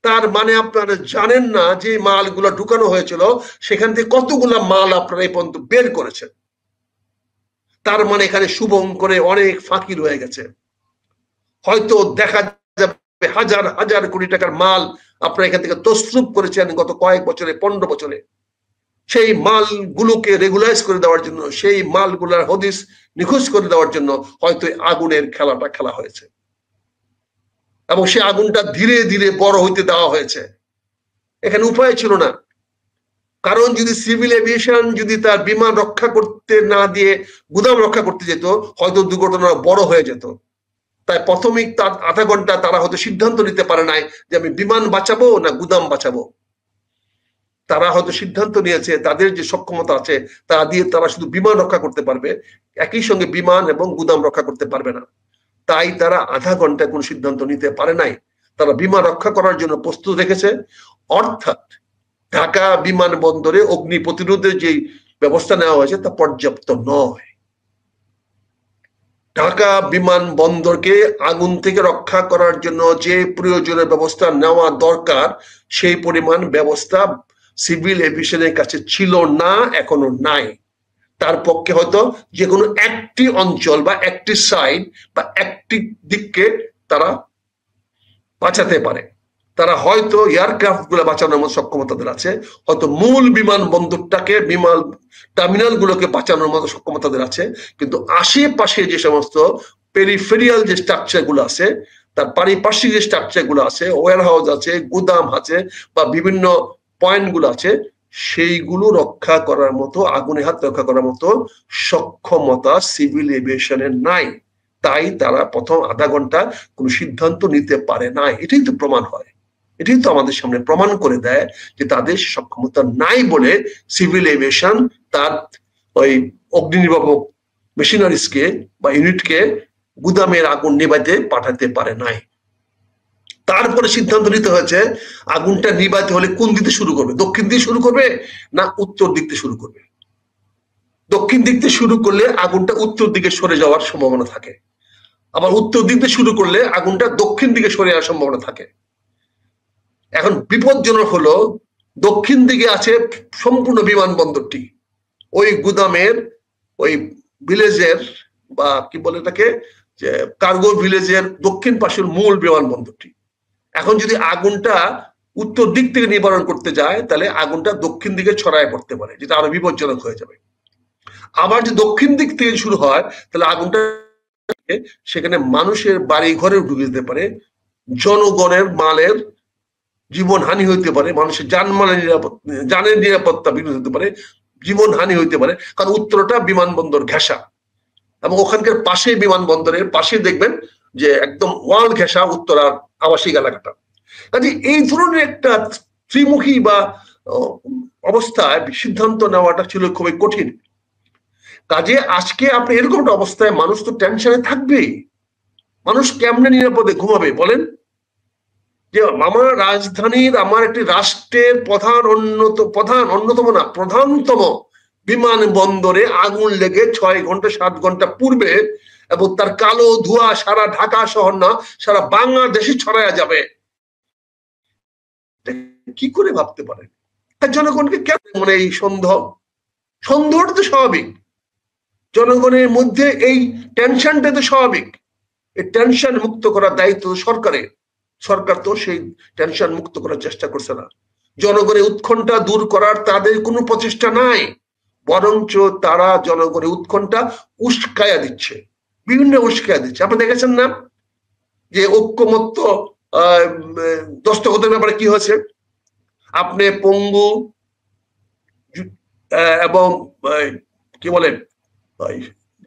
তার মানে আপনারা জানেন না যে মালগুলো ঢুকানো হয়েছিল সেখান থেকে কতগুলা মাল আপনারা এই পর্যন্ত বের করেছেন। তার মানে এখানে শুভঙ্করে অনেক ফাঁকি রয়ে গেছে। হয়তো দেখা যাবে হাজার হাজার কোটি টাকার মাল আপনারা এখান থেকে তসরুপ করেছেন গত কয়েক বছরে, 15 বছরে। সেই মালগুলোকে রেগুলাইজ করে দেওয়ার জন্য, সেই মালগুলার হদিস নিখোঁজ করে দেওয়ার জন্য হয়তো আগুনের খেলাটা খেলা হয়েছে, এবং সে আগুনটা ধীরে ধীরে বড় হইতে দেওয়া হয়েছে। এখানে উপায় ছিল না, কারণ যদি সিভিল এভিয়েশন যদি তার বিমান রক্ষা করতে না দিয়ে গুদাম রক্ষা করতে যেত, হয়তো দুর্ঘটনা বড় হয়ে যেত। তাই প্রাথমিক তার আধা ঘন্টা তারা হয়তো সিদ্ধান্ত নিতে পারে নাই যে আমি বিমান বাঁচাবো না গুদাম বাঁচাবো। তারা হয়তো সিদ্ধান্ত নিয়েছে তাদের যে সক্ষমতা আছে তা দিয়ে তারা শুধু বিমান রক্ষা করতে পারবে, একই সঙ্গে বিমান এবং গুদাম রক্ষা করতে পারবে না। তাই তারা আধা ঘন্টায় কোনো সিদ্ধান্ত নিতে পারে নাই। তারা বিমান রক্ষা করার জন্য প্রস্তুত রেখেছে। অর্থাৎ ঢাকা বিমানবন্দরে অগ্নি প্রতিরোধের যে ব্যবস্থা নেওয়া হয়েছে তা পর্যাপ্ত নয়। ঢাকা বিমানবন্দরকে আগুন থেকে রক্ষা করার জন্য যে প্রয়োজনীয় ব্যবস্থা নেওয়া দরকার, সেই পরিমাণ ব্যবস্থা সিভিল এভিয়েশনের কাছে ছিল না, এখনো নাই। তার পক্ষে হয়তো যে কোনো একটি অঞ্চল বা একটি সাইড বা একটি দিককে তারা বাঁচাতে পারে। তারা হয়তো এয়ারক্রাফট গুলো বাঁচানোর মতো সক্ষমতা তাদের আছে, হয়তো মূল বিমানবন্দরটাকে, বিমান টার্মিনাল গুলোকে বাঁচানোর মতো সক্ষমতা তাদের আছে, কিন্তু আশেপাশে যে সমস্ত পেরিফেরিয়াল যে স্ট্রাকচার গুলো আছে, তার পারিপার্শ্বিক যে স্ট্রাকচার গুলো আছে, ওয়্যার হাউস আছে, গুদাম আছে, বা বিভিন্ন পয়েন্ট গুলো আছে, সেইগুলো রক্ষা করার মতো, আগুনে হাত রক্ষা করার মতো সক্ষমতা সিভিল এভিয়েশনের নাই। তাই তারা প্রথম আধা ঘন্টা কোন সিদ্ধান্ত নিতে পারে না। এটাই তো প্রমাণ হয়, এটাই তো আমাদের সামনে প্রমাণ করে দেয় যে তাদের সক্ষমতা নাই বলে সিভিল এভিয়েশন তার ওই অগ্নি নির্বাপক মেশিনারিজকে বা ইউনিটকে গুদামের আগুন নিভাইতে পাঠাতে পারে নাই। তারপরে সিদ্ধান্ত নিতে হয়েছে আগুনটা নিভাইতে হলে কোন দিকে শুরু করবে, দক্ষিণ দিকে শুরু করবে না উত্তর দিক থেকে শুরু করবে। দক্ষিণ দিক থেকে শুরু করলে আগুনটা উত্তর দিকে সরে যাওয়ার সম্ভাবনা থাকে, আবার উত্তর দিক দিয়ে শুরু করলে আগুনটা দক্ষিণ দিকে সরে যাওয়ার সম্ভাবনা থাকে। এখন বিপজ্জনক হলো দক্ষিণ দিকে আছে সম্পূর্ণ বিমানবন্দরটি, ওই গুদামের ওই ভিলেজের বা কি বলে এটাকে, যে কার্গো ভিলেজের দক্ষিণ পাশের মূল বিমানবন্দরটি। এখন যদি আগুনটা উত্তর দিক থেকে নিবারণ করতে যায়, তাহলে আগুনটা দক্ষিণ দিকে ছড়ায় পড়তে পারে, যেটা আরো বিপজ্জনক হয়ে যাবে। আবার যদি দক্ষিণ দিক থেকে শুরু হয়, তাহলে আগুনটা সেখানে মানুষের বাড়ি ঘরেও ঢুকে যেতে পারে, জনগণের মালের জীবন হানি হইতে পারে, মানুষের জানের নিরাপত্তা বিঘ্নিত হতে পারে, জীবন হানি হইতে পারে। কারণ উত্তরটা বিমানবন্দর ঘেঁষা, এবং ওখানকার পাশে বিমানবন্দরের পাশে দেখবেন যে একদম ওয়াল ঘেঁষা উত্তরার আবাসিক এলাকাটা। কাজে এই ধরনের একটা ত্রিমুখী বা অবস্থায় সিদ্ধান্ত নেওয়াটা ছিল খুবই কঠিন। কাজে আজকে আপনি এরকম একটা অবস্থায় মানুষ তো টেনশনে থাকবেই। মানুষ কেমনে নিরাপদে ঘুমাবে বলেন? যে আমার রাজধানীর, আমার একটি রাষ্ট্রের প্রধানতম বিমানবন্দরে আগুন লেগে 6 ঘন্টা 7 ঘন্টা পূর্বে, এবং তার কালো ধোঁয়া সারা ঢাকা শহর না সারা বাংলাদেশে ছড়ায়া যাবে, কি করে ভাবতে পারেন? জনগণকে কেন মনে এই সন্দেহটা তো স্বাভাবিক। জনগণের মধ্যে এই টেনশনটা তো স্বাভাবিক। এই টেনশন মুক্ত করার দায়িত্ব সরকারের। সরকার তো সেই টেনশন মুক্ত করার চেষ্টা করছে না। জনগণের উৎকণ্ঠা দূর করার তাদের কোনো প্রচেষ্টা নাই, বরঞ্চ তারা জনগণের উৎকণ্ঠা উস্কায়া দিচ্ছে, বিভিন্ন উস্কায়া দিচ্ছে। আপনি দেখেছেন না যে ঐক্যমত্য দস্তখতের ব্যাপারে কি হয়েছে? আপনি পঙ্গু এবং কি বলেন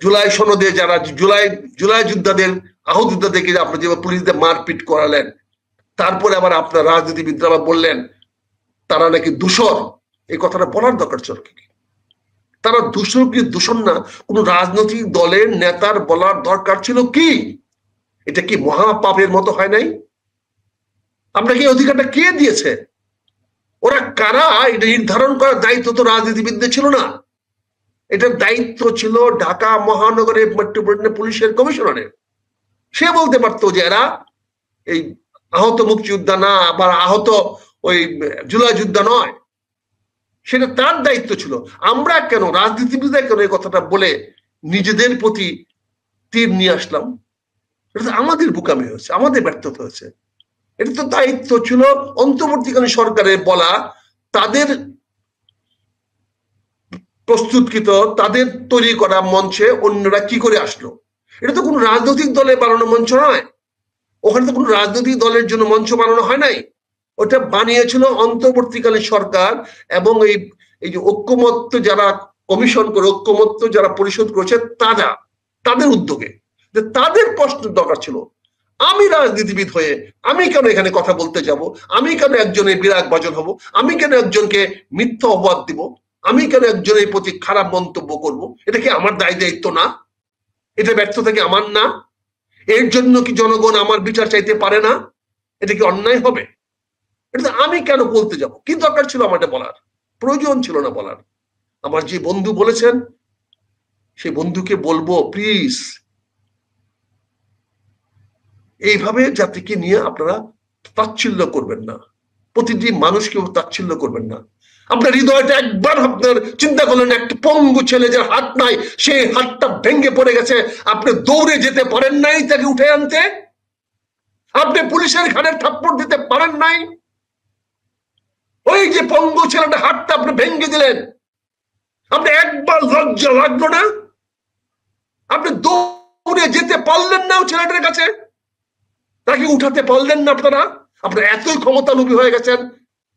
জুলাই সনদে যারা জুলাই যোদ্ধাদের আহত যোদ্ধাদেরকে আপনি যে পুলিশদের মারপিট করালেন, তারপরে আবার আপনার রাজনীতিবিদরা আবার বললেন তারা নাকি দূষর। এই কথাটা বলার দরকার ছিল কি? তারা দূষর কি দূষণ না, কোন রাজনৈতিক দলের নেতার বলার দরকার ছিল কি? এটা কি মহাপাপের মতো হয় নাই? আপনাকে এই অধিকারটা কে দিয়েছে? ওরা কারা এটা নির্ধারণ করার দায়িত্ব তো রাজনীতিবিদদের ছিল না, এটার দায়িত্ব ছিল ঢাকা মহানগরের মেট্রোপলিটন পুলিশের কমিশনারের। সে বলতে পারতো যে এরা এই আহত মুক্তিযোদ্ধা না, বা আহত ওই জুলাই যোদ্ধা নয়, সেটা তার দায়িত্ব ছিল। আমরা কেন রাজনীতিবিদরা কেন এই কথাটা বলে নিজেদের প্রতি তীর নিয়ে আসলাম? এটা আমাদের বোকামি হয়েছে, আমাদের ব্যর্থতা হয়েছে। এটা তো দায়িত্ব ছিল অন্তর্বর্তীকালীন সরকারের বলা, তাদের প্রস্তুতকৃত, তাদের তৈরি করা মঞ্চে অন্যরা কি করে আসলো। এটা তো কোনো রাজনৈতিক দলে বানানো মঞ্চ নয়, ওখানে তো কোনো রাজনৈতিক দলের জন্য মঞ্চ বানানো হয় নাই। ওটা বানিয়েছিল অন্তর্বর্তীকালীন সরকার এবং এই যে ঐক্যমত্য যারা কমিশন করে, ঐক্যমত্য যারা পরিশোধ করেছে তাদের উদ্যোগে। তাদের প্রশ্ন দরকার ছিল, আমি রাজনীতিবিদ হয়ে আমি কেন এখানে কথা বলতে যাব? আমি কেন একজনের বিরাগ ভাজন হব? আমি কেন একজনকে মিথ্যা অপবাদ দিব? আমি কেন একজনের প্রতি খারাপ মন্তব্য করব? এটা কি আমার দায়িত্ব না? এটা ব্যর্থতা কি আমার না? এর জন্য কি জনগণ আমার বিচার চাইতে পারে না? এটা কি অন্যায় হবে? এটা আমি কেন বলতে যাব? কি দরকার ছিল আমার বলার? প্রয়োজন ছিল না বলার। আমার যে বন্ধু বলেছেন, সেই বন্ধুকে বলবো, প্লিজ এইভাবে জাতিকে নিয়ে আপনারা তাচ্ছিল্য করবেন না, প্রতিটি মানুষকে তাচ্ছিল্য করবেন না। আপনার হৃদয়টা একবার আপনার চিন্তা করলেন, একটা পঙ্গু ছেলে যার হাত নাই, সেই হাতটা ভেঙে পড়ে গেছে, আপনি দৌড়ে যেতে পারেন নাই তাকে উঠে আনতে? আপনি পুলিশের ঘাড়ে থাপ্পড় দিতে পারেন নাই? ওই যে পঙ্গু ছেলেটা হাতটা আপনি ভেঙে দিলেন, আপনি একবার লজ্জা লাগলো না? আপনি দৌড়ে যেতে পারলেন না ওই ছেলেটার কাছে? তাকে উঠাতে পারলেন না আপনারা? আপনারা এতই ক্ষমতালোভী হয়ে গেছেন,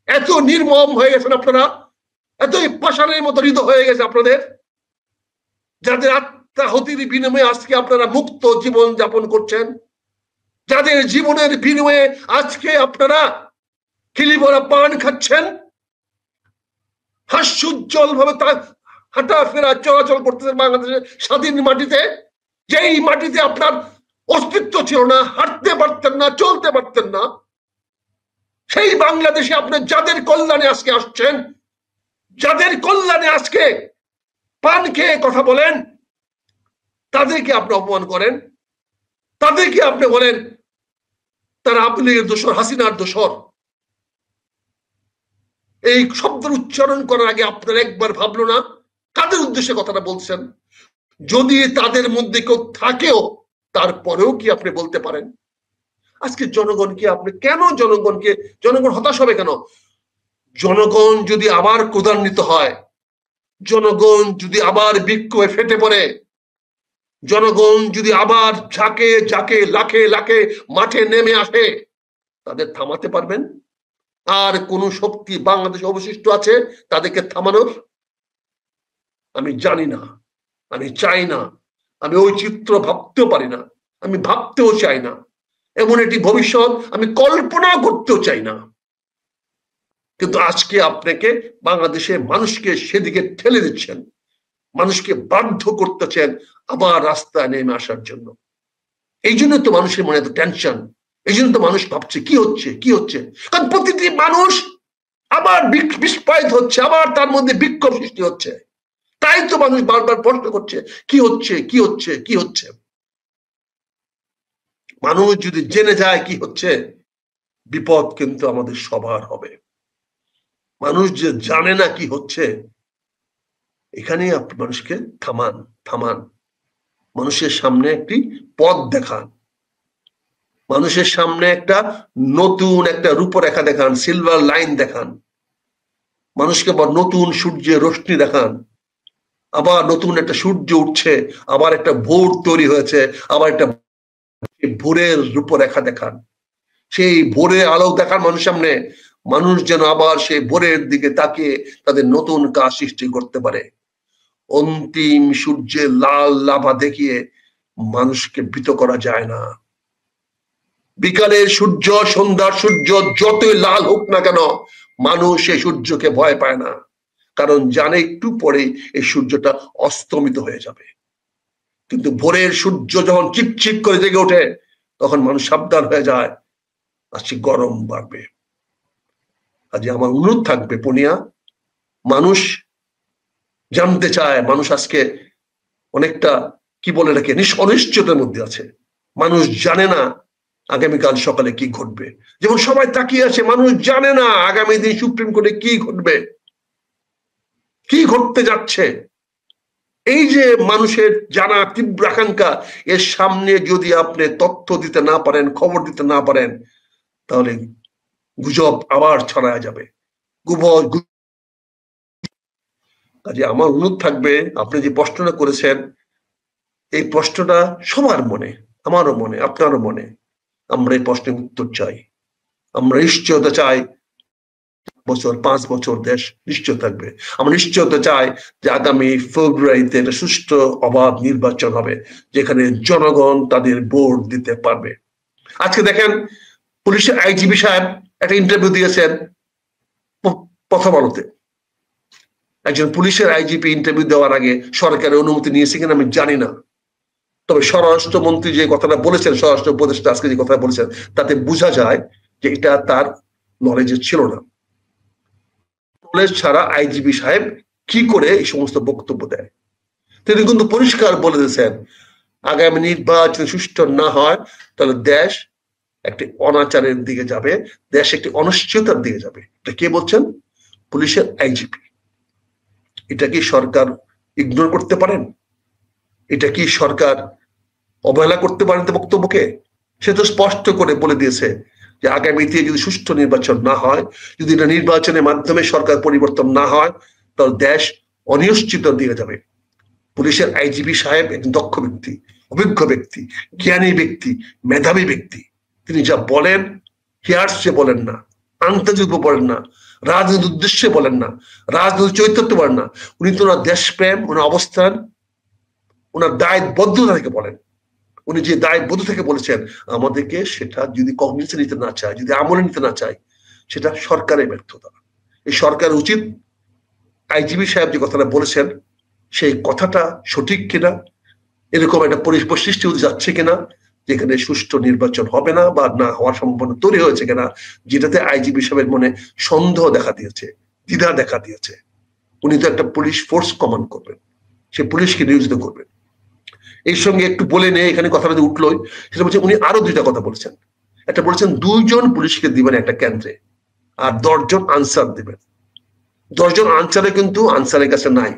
এত নির্মম হয়ে গেছেন আপনারা, এতই পাষাণের মতো হৃদয় হয়ে গেছে আপনাদের, যাদের আত্মাহুতির বিনিময়ে আজকে আপনারা মুক্ত জীবন যাপন করছেন, যাদের জীবনের বিনিময়ে আজকে আপনারা খিলিভরা পান খাচ্ছেন, হাস্যোজ্জ্বল ভাবে হাঁটাফেরা চলাচল করতেছেন বাংলাদেশের স্বাধীন মাটিতে, যেই মাটিতে আপনার অস্তিত্ব ছিল না, হাঁটতে পারতেন না, চলতে পারতেন না, সেই বাংলাদেশে আপনি যাদের কল্যাণে আজকে আসছেন, যাদের কল্যাণে আজকে পান খেয়ে কথা বলেন, তাদেরকে আপনি অপমান করেন, তাদেরকে আপনি বলেন তারা আওয়ামী লীগের দোসর, হাসিনার দোসর। এই শব্দের উচ্চারণ করার আগে আপনারা একবার ভাবলো না কাদের উদ্দেশ্যে কথাটা বলছেন? যদি তাদের মধ্যে কেউ থাকেও, তারপরেও কি আপনি বলতে পারেন? আজকে জনগণকে আপনি কেন জনগণ হতাশ হবে কেন? জনগণ যদি আবার ক্রোধান্বিত হয়, জনগণ যদি আবার বিক্ষোভে ফেটে পড়ে, জনগণ যদি আবার ঝাঁকে লাখে লাখে মাঠে নেমে আসে, তাদের থামাতে পারবেন? আর কোন শক্তি বাংলাদেশে অবশিষ্ট আছে তাদেরকে থামানোর? আমি জানি না, আমি চাই না, আমি ওই চিত্র ভাবতেও পারি না, আমি ভাবতেও চাই না, এমন একটি ভবিষ্যৎ আমি কল্পনা করতেও চাই না। কিন্তু আজকে আপনাকে বাংলাদেশের মানুষকে সেদিকে ঠেলে দিচ্ছেন, মানুষকে বাধ্য করতেছেন আবার রাস্তায় নেমে আসার জন্য। এই জন্য তো মানুষের মনে এত টেনশন, এই জন্য তো মানুষ ভাবছে কি হচ্ছে। কারণ প্রতিটি মানুষ আবার বিস্ফোরিত হচ্ছে, আবার তার মধ্যে বিক্ষোভ সৃষ্টি হচ্ছে। তাই তো মানুষ বারবার প্রশ্ন করছে কি হচ্ছে। মানুষ যদি জেনে যায় কি হচ্ছে, বিপদ কিন্তু আমাদের সবার হবে। মানুষ যে জানে না কি হচ্ছে, এখানেই আপনি মানুষকে থামান। থামান, মানুষের সামনে একটি পথ দেখান, মানুষের সামনে একটা নতুন একটা রূপরেখা দেখান, সিলভার লাইন দেখান, মানুষকে আবার নতুন সূর্যের রশ্মি দেখান, আবার নতুন একটা সূর্য উঠছে, আবার একটা ভোর তৈরি হয়েছে, আবার একটা ভোরের রূপরেখা দেখান, সেই ভোরের আলো দেখান মানুষের সামনে, মানুষ যেন আবার সেই ভোরের দিকে তাকিয়ে তাদের নতুন কাজ সৃষ্টি করতে পারে। অন্তিম সূর্যের লাল লাভা দেখিয়ে মানুষকে ভীত করা যায় না। বিকালের সূর্য, সন্ধ্যার সূর্য যতই লাল হোক না কেন, মানুষ এই সূর্যকে ভয় পায় না, কারণ জানে একটু পরে এই সূর্যটা অস্তমিত হয়ে যাবে। কিন্তু ভোরের সূর্য যখন চিকচিক করে জেগে ওঠে, তখন মানুষ সাবধান হয়ে যায়, আজকে গরম বাড়বে। আজকে আমার অনুরোধ থাকবে পুনিয়া, মানুষ জানতে চায়, মানুষ আজকে অনেকটা কি বলে এটাকে অনিশ্চয়তার মধ্যে আছে। মানুষ জানে না আগামীকাল সকালে কি ঘটবে। যেমন সবাই তাকিয়ে আছে, মানুষ জানে না আগামী দিন সুপ্রিম কোর্টে কি ঘটবে, কি ঘটতে যাচ্ছে। এই যে মানুষের জানা তীব্র আকাঙ্ক্ষা, এর সামনে যদি আপনি তথ্য দিতে না পারেন, খবর দিতে না পারেন, তাহলে গুজব আবার ছড়ায় যাবে। কাজে আমার অনুরোধ থাকবে, আপনি যে প্রশ্নটা করেছেন, এই প্রশ্নটা সবার মনে, আমারও মনে, আপনারও মনে। আমরা এই প্রশ্নের উত্তর চাই। আমরা নিশ্চয়তা চাই 5 বছর দেশ নিশ্চয় থাকবে। আমরা নিশ্চয়তা চাই যে আগামী ফেব্রুয়ারিতে একটা সুষ্ঠু অবাধ নির্বাচন হবে, যেখানে জনগণ তাদের ভোট দিতে পারবে। আজকে দেখেন, পুলিশের আইজিপি সাহেব একটা ইন্টারভিউ দিয়েছেন প্রথম আলোতে। একজন পুলিশের আইজিপি ইন্টারভিউ দেওয়ার আগে সরকারের অনুমতি নিয়েছে কিনা আমি জানি না, তবে স্বরাষ্ট্রমন্ত্রী যে কথাটা বলেছেন, স্বরাষ্ট্র উপদেষ্টা আজকে যে কথা বলেছেন, তাতে বোঝা যায় যে এটা তার নলেজে ছিল না। নলেজ ছাড়া আইজিপি সাহেব কি করে এই সমস্ত বক্তব্য দেয়? তিনি কিন্তু পরিষ্কার বলে দিয়েছেন, আগামী নির্বাচন সুষ্ঠু না হয় তাহলে দেশ একটি অনাচারের দিকে যাবে, দেশ একটি অনিশ্চয়তার দিকে যাবে। এটা কে বলছেন? পুলিশের আইজিপি। এটা কি সরকার ইগনোর করতে পারেন? এটা কি সরকার অবহেলা করতে পারেন বক্তব্যকে? সে তো স্পষ্ট করে বলে দিয়েছে যে আগামীতে যদি সুষ্ঠু নির্বাচন না হয়, যদি এটা নির্বাচনের মাধ্যমে সরকার পরিবর্তন না হয়, তাহলে দেশ অনিশ্চিত দিকে যাবে। পুলিশের আইজিপি সাহেব একজন দক্ষ ব্যক্তি, অভিজ্ঞ ব্যক্তি, জ্ঞানী ব্যক্তি, মেধাবী ব্যক্তি। তিনি যা বলেন হিয়ার্সে বলেন না, আন্তর্জাতিক বলেন না, রাজনীতির উদ্দেশ্যে বলেন না, রাজনৈতিক চরিত্র বলেন না। উনি তো ওনার দেশপ্রেম, ওনার অবস্থান, ওনার দায়বদ্ধতা থেকে বলেন। উনি যে দায়বদ্ধ থেকে বলেছেন, আমাদেরকে সেটা যদি কগনিশন নিতে না চায়, যদি আমলে নিতে না চায়, সেটা সরকারের ব্যর্থতা। এই সরকার উচিত আইজিপি সাহেব যে কথাটা বলেছেন, সেই কথাটা সঠিক কিনা, এরকম একটা পরিবেশ সৃষ্টি হতে যাচ্ছে কিনা যেখানে সুষ্ঠু নির্বাচন হবে না বা না হওয়ার সম্ভাবনা তৈরি হয়েছে কিনা, যেটাতে আইজিপি সাহেবের মনে সন্দেহ দেখা দিয়েছে, দ্বিধা দেখা দিয়েছে। উনি তো একটা পুলিশ ফোর্স কমান্ড করবেন, সে পুলিশকে নিয়োজিত করবেন। এই সঙ্গে একটু বলে নেই, এখানে কথাটা যে উঠলোই, সেটা বলছে উনি আরো 2টা কথা বলেছেন। একটা বলেছেন 2 জন পুলিশকে দিবেন একটা কেন্দ্রে, আর 10 জন আনসার দিবেন। 10 জন আনসারে কিন্তু আনসারের কাছে নাই।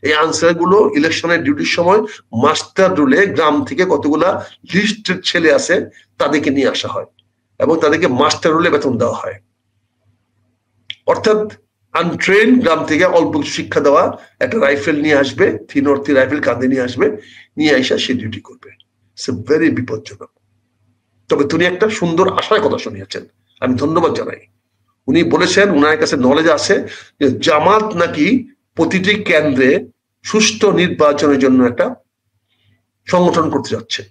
এই আনসার গুলো ইলেকশনের ডিউটির সময় মাস্টার রুলে গ্রাম থেকে কতগুলা লিস্টেড ছেলে আছে, তাদেরকে নিয়ে আসা হয় এবং তাদেরকে মাস্টার রুলে বেতন দেওয়া হয়। অর্থাৎ আনট্রেন গ্রাম থেকে অল্প কিছু শিক্ষা দেওয়া একটা রাইফেল নিয়ে আসবে, 3 রাইফেল কাঁধে নিয়ে আসবে, নিয়ে আসা সে ডিউটি করবে। ইটস ভেরি বিপজ্জনক। তবে তিনি একটা সুন্দর আশার কথা শুনিয়েছেন, আমি ধন্যবাদ জানাই। উনি বলেছেন উনার কাছে নলেজ আছে যে জামাত নাকি প্রতিটি কেন্দ্রে সুষ্ঠু নির্বাচনের জন্য একটা সংগঠন করতে যাচ্ছে।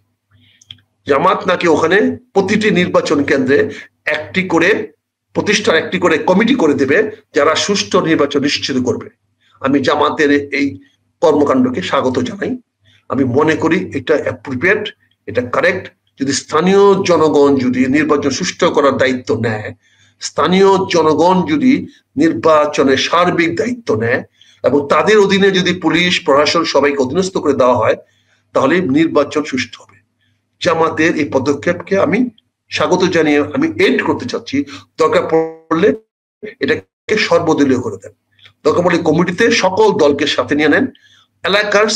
জামাত নাকি ওখানে প্রতিটি নির্বাচন কেন্দ্রে একটি করে প্রতিষ্ঠান, একটি করে কমিটি করে দেবে যারা সুষ্ঠু নির্বাচন নিশ্চিত করবে। আমি জামাতের এই কর্মকাণ্ডকে স্বাগত জানাই। আমি মনে করি এটা অ্যাপ্রোপ্রিয়েট, এটা কারেক্ট। যদি স্থানীয় জনগণ যদি নির্বাচন সুষ্ঠু করার দায়িত্ব নেয়, স্থানীয় জনগণ যদি নির্বাচনের সার্বিক দায়িত্ব নেয় এবং তাদের অধীনে যদি পুলিশ প্রশাসন সবাইকে অধীনস্থ করে দেওয়া হয়, তাহলে নির্বাচন সুষ্ঠু হবে। জামাতের এই পদক্ষেপকে আমি স্বাগত জানিয়ে আমি এড করতে চাচ্ছি, দরকার পড়লে এটাকে সর্বদলীয় করে দেন। দরকার পড়লে কমিটিতে সকল দলকে সাথে নিয়ে নেন, এলাকার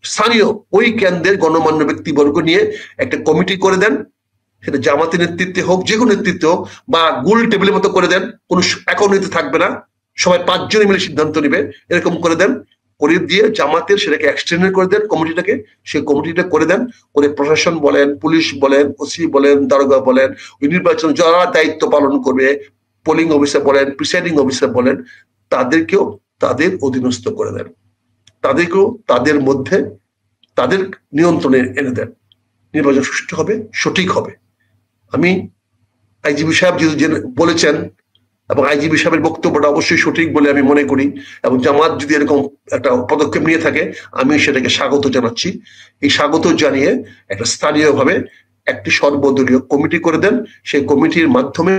স্থানীয় ওই কেন্দ্রের গণমান্য ব্যক্তিবর্গ নিয়ে একটা কমিটি করে দেন, সেটা জামাতের নেতৃত্বে হোক, যে কোনো নেতৃত্বে হোক, বা গোল টেবিলের মতো করে দেন, কোনো একনিতে থাকবে না, সবাই 5 জন মিলে সিদ্ধান্ত নিবে, এরকম করে দেন। করে দিয়ে জামাতের সেটাকে এক্সটেন্ড করে দেন কমিটিটাকে, সেই কমিটিটা করে দেন, করে প্রশাসন বলেন, পুলিশ বলেন, ওসি বলেন, দারোগা বলেন, ওই নির্বাচন যারা দায়িত্ব পালন করবে, পোলিং অফিসার বলেন, প্রিসাইডিং অফিসার বলেন, তাদেরকেও তাদের অধীনস্থ করে দেন, তাদেরকেও তাদের মধ্যে তাদের নিয়ন্ত্রণে এনে দেন। নির্বাচন সুষ্ঠু হবে, সঠিক হবে। আমি আইজিপি সাহেব যদি বলেছেন, এবং আইজিপি সাহেবের বক্তব্যটা অবশ্যই সঠিক বলে আমি মনে করি, এবং জামাত যদি এরকম একটা পদক্ষেপ নিয়ে থাকে আমি সেটাকে স্বাগত জানাচ্ছি। এই স্বাগত জানিয়ে একটা স্থানীয়ভাবে একটি সর্বদলীয় কমিটি করে দেন, সেই কমিটির মাধ্যমে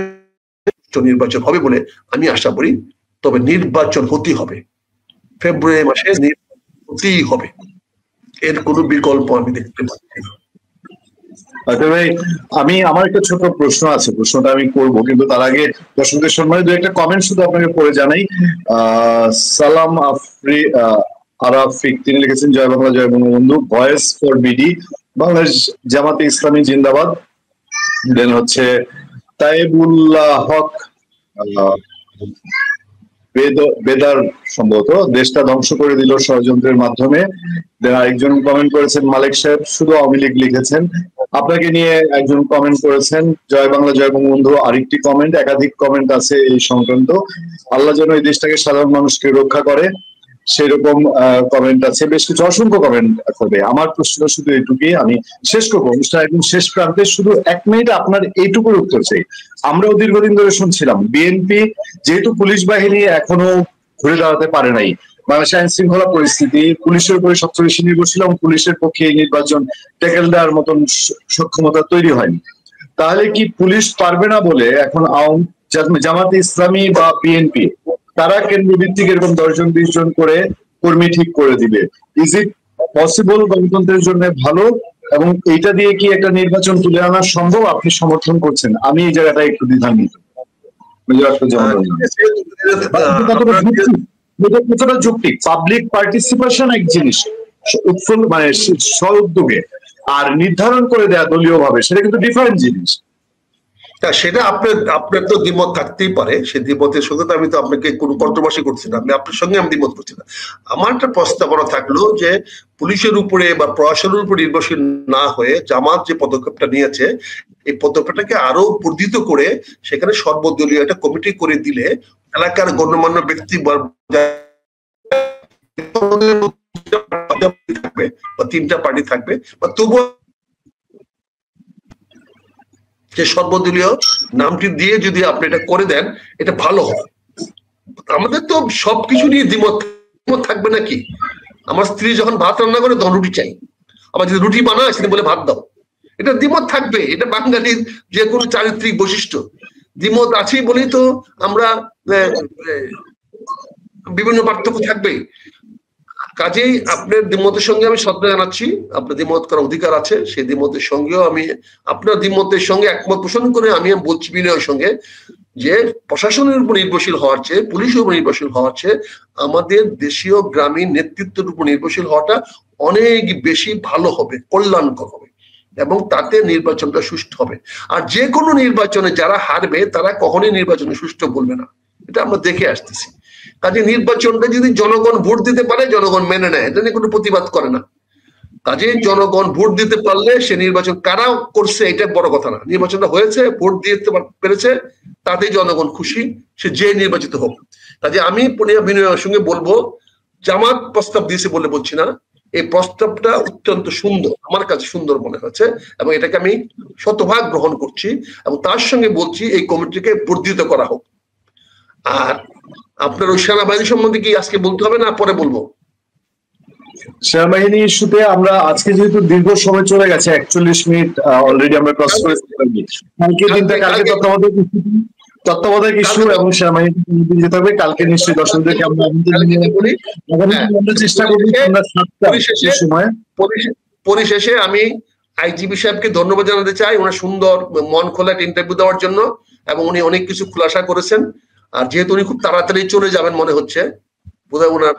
নির্বাচন হবে বলে আমি আশা করি। তবে নির্বাচন হতেই হবে, ফেব্রুয়ারি মাসে হতেই হবে, এর কোনো বিকল্প আমি দেখতে পাচ্ছি না। ভাই, আমার একটা ছোট প্রশ্ন আছে, প্রশ্নটা আমি করবো, কিন্তু তার আগে দর্শকদের সম্মানে 2-1টা কমেন্ট শুধু আপনাকে পড়ে জানাই। সালাম আরাফিক, তিনি লিখেছেন জয় বাংলা জয় Bangabandhu, voice for BD, Bangladesh Jamaat-e Islami জিন্দাবাদ। দেন হচ্ছে তাইবুল্লাহ হক বেদার, সম্ভবত দেশটা ধ্বংস করে দিল ষড়যন্ত্রের মাধ্যমে। আরেকজন কমেন্ট করেছেন মালিক সাহেব, শুধু আওয়ামী লীগ লিখেছেন। আপনাকে নিয়ে একজন কমেন্ট করেছেন জয় বাংলা জয় বঙ্গবন্ধু। আরেকটি কমেন্ট, একাধিক কমেন্ট আছে এই সংক্রান্ত। আল্লাহ যেন এই দেশটাকে, সাধারণ মানুষকে রক্ষা করে, সেরকম কমেন্ট আছে, বেশ কিছু, অসংখ্য কমেন্ট করবে। আমার প্রশ্ন শুধু এইটুকুই, আমি শেষ করবো অনুষ্ঠান একদম শেষ প্রান্তে, শুধু 1 মিনিট আপনার এইটুকুর উত্তর চাই। আমরাও দীর্ঘদিন ধরে শুনছিলাম বিএনপি যেহেতু পুলিশ বাহিনী এখনো ঘুরে দাঁড়াতে পারে নাই, বাংলাদেশের আইন শৃঙ্খলা পরিস্থিতি, পুলিশের উপরে সবচেয়ে বেশি নির্ভরশীল, এবং পুলিশের পক্ষে এই নির্বাচন ট্যাকেল দেওয়ার মতন সক্ষমতা তৈরি হয়নি। তাহলে কি পুলিশ পারবে না বলে এখন জামাতে ইসলামী বা বিএনপি তারা কেন্দ্রভিত্তিক এরকম 10 জন 20 জন করে কর্মী ঠিক করে দিবে? ইজ ইট পসিবল গণতন্ত্রের জন্য ভালো, এবং এইটা দিয়ে কি একটা নির্বাচন তুলে আনা সম্ভব? আপনি সমর্থন করছেন? আমি এই জায়গাটা একটু দ্বিধান্বিত। কতটা যৌক্তিক? পাবলিক পার্টিসিপেশন এক জিনিস, উৎফুল্ল মানে স্ব-উদ্যোগে, আর নির্ধারণ করে দেয়া দলীয় ভাবে, সেটা কিন্তু ডিফারেন্ট জিনিস। সেটা আপনার তো দ্বিমত থাকতেই পারে, সেই দ্বিমতের সঙ্গে তো আমি তো আপনাকে কোনো কন্ট্রোভার্সি করছি না, আপনার সঙ্গে আমি দ্বিমত করছি না। আমার একটা প্রস্তাবনা থাকলো যে পুলিশের উপরে বা প্রশাসনের উপর নির্ভরশীল না হয়ে জামাত যে পদক্ষেপটা নিয়েছে, এই পদক্ষেপটাকে আরো বর্ধিত করে সেখানে সর্বদলীয় একটা কমিটি করে দিলে এলাকার গণ্যমান্য ব্যক্তি থাকবে বা 3টা পার্টি থাকবে, বা তবুও যে সর্বদলীয় নামটি দিয়ে যদি আপনি এটা করে দেন, এটা ভালো হয়। আমাদের তো সবকিছু নিয়ে দ্বিমত থাকবে নাকি? আমার স্ত্রী যখন ভাত রান্না করে তখন রুটি চাই, আবার যদি রুটি বানায় সেদিন বলে ভাত দাও, এটা দ্বিমত থাকবে। এটা বাঙালির যে কোনো চারিত্রিক বৈশিষ্ট্য। দ্বিমত আছেই বলেই তো আমরা বিভিন্ন পার্থক্য থাকবেই। কাজেই আপনার দ্বিমতের সঙ্গে আমি শ্রদ্ধা জানাচ্ছি, আপনার দ্বিমত করার অধিকার আছে, সেই দ্বিমতের সঙ্গেও আমি আপনার দ্বিমতের সঙ্গে একমত পোষণ করে আমি বলছি বিনয়ের সঙ্গে যে প্রশাসনের উপর নির্ভরশীল হওয়ার চেয়ে, পুলিশের উপর নির্ভরশীল হওয়ার চেয়ে আমাদের দেশীয় গ্রামীণ নেতৃত্বের উপর নির্ভরশীল হওয়াটা অনেক বেশি ভালো হবে, কল্যাণকর হবে, এবং তাতে নির্বাচনটা সুষ্ঠু হবে। আর যে কোনো নির্বাচনে যারা হারবে তারা কখনোই নির্বাচনে সুষ্ঠু বলবে না, এটা আমরা দেখে আসতেছি। কাজে নির্বাচনটা যদি জনগণ ভোট দিতে পারে, জনগণ মেনে নেয়, এটা নিয়ে কোনো প্রতিবাদ করে না। কাজে জনগণ ভোট দিতে পারলে সে নির্বাচন কারা করছে এটা বড় কথা না, নির্বাচনটা হয়েছে, ভোট দিতে পেরেছে, তাতেই জনগণ খুশি, সে যে নির্বাচিত হোক। কাজে আমি বিনয়ের সঙ্গে বলবো, জামাত প্রস্তাব দিয়েছে বলে বলছি না, এই প্রস্তাবটা অত্যন্ত সুন্দর, আমার কাছে সুন্দর মনে হয়েছে, এবং এটাকে আমি শতভাগ গ্রহণ করছি, এবং তার সঙ্গে বলছি এই কমিটিকে বর্ধিত করা হোক। আর আপনার ওই সেনাবাহিনী সম্বন্ধে কি আজকে বলতে হবে না পরে বলবো? সেনাবাহিনী ইস্যুতে আমরা আজকে যেহেতু দীর্ঘ সময় চলে গেছে, 41 মিনিট অলরেডি আমরা ক্রস করে কালকে তত্ত্বাবধায়ক ইস্যু এবং সেনাবাহিনী যেতে হবে। কালকে নিশ্চয়ই দর্শকদেরকে আমরা চেষ্টা করবো পরিশেষে আমি আইজিপি সাহেবকে ধন্যবাদ জানাতে চাই, ওনার সুন্দর মন খোলা একটা ইন্টারভিউ দেওয়ার জন্য, এবং উনি অনেক কিছু খুলাসা করেছেন। আর যেহেতু উনি খুব তাড়াতাড়ি চলে যাবেন মনে হচ্ছে, বোধহয় ওনার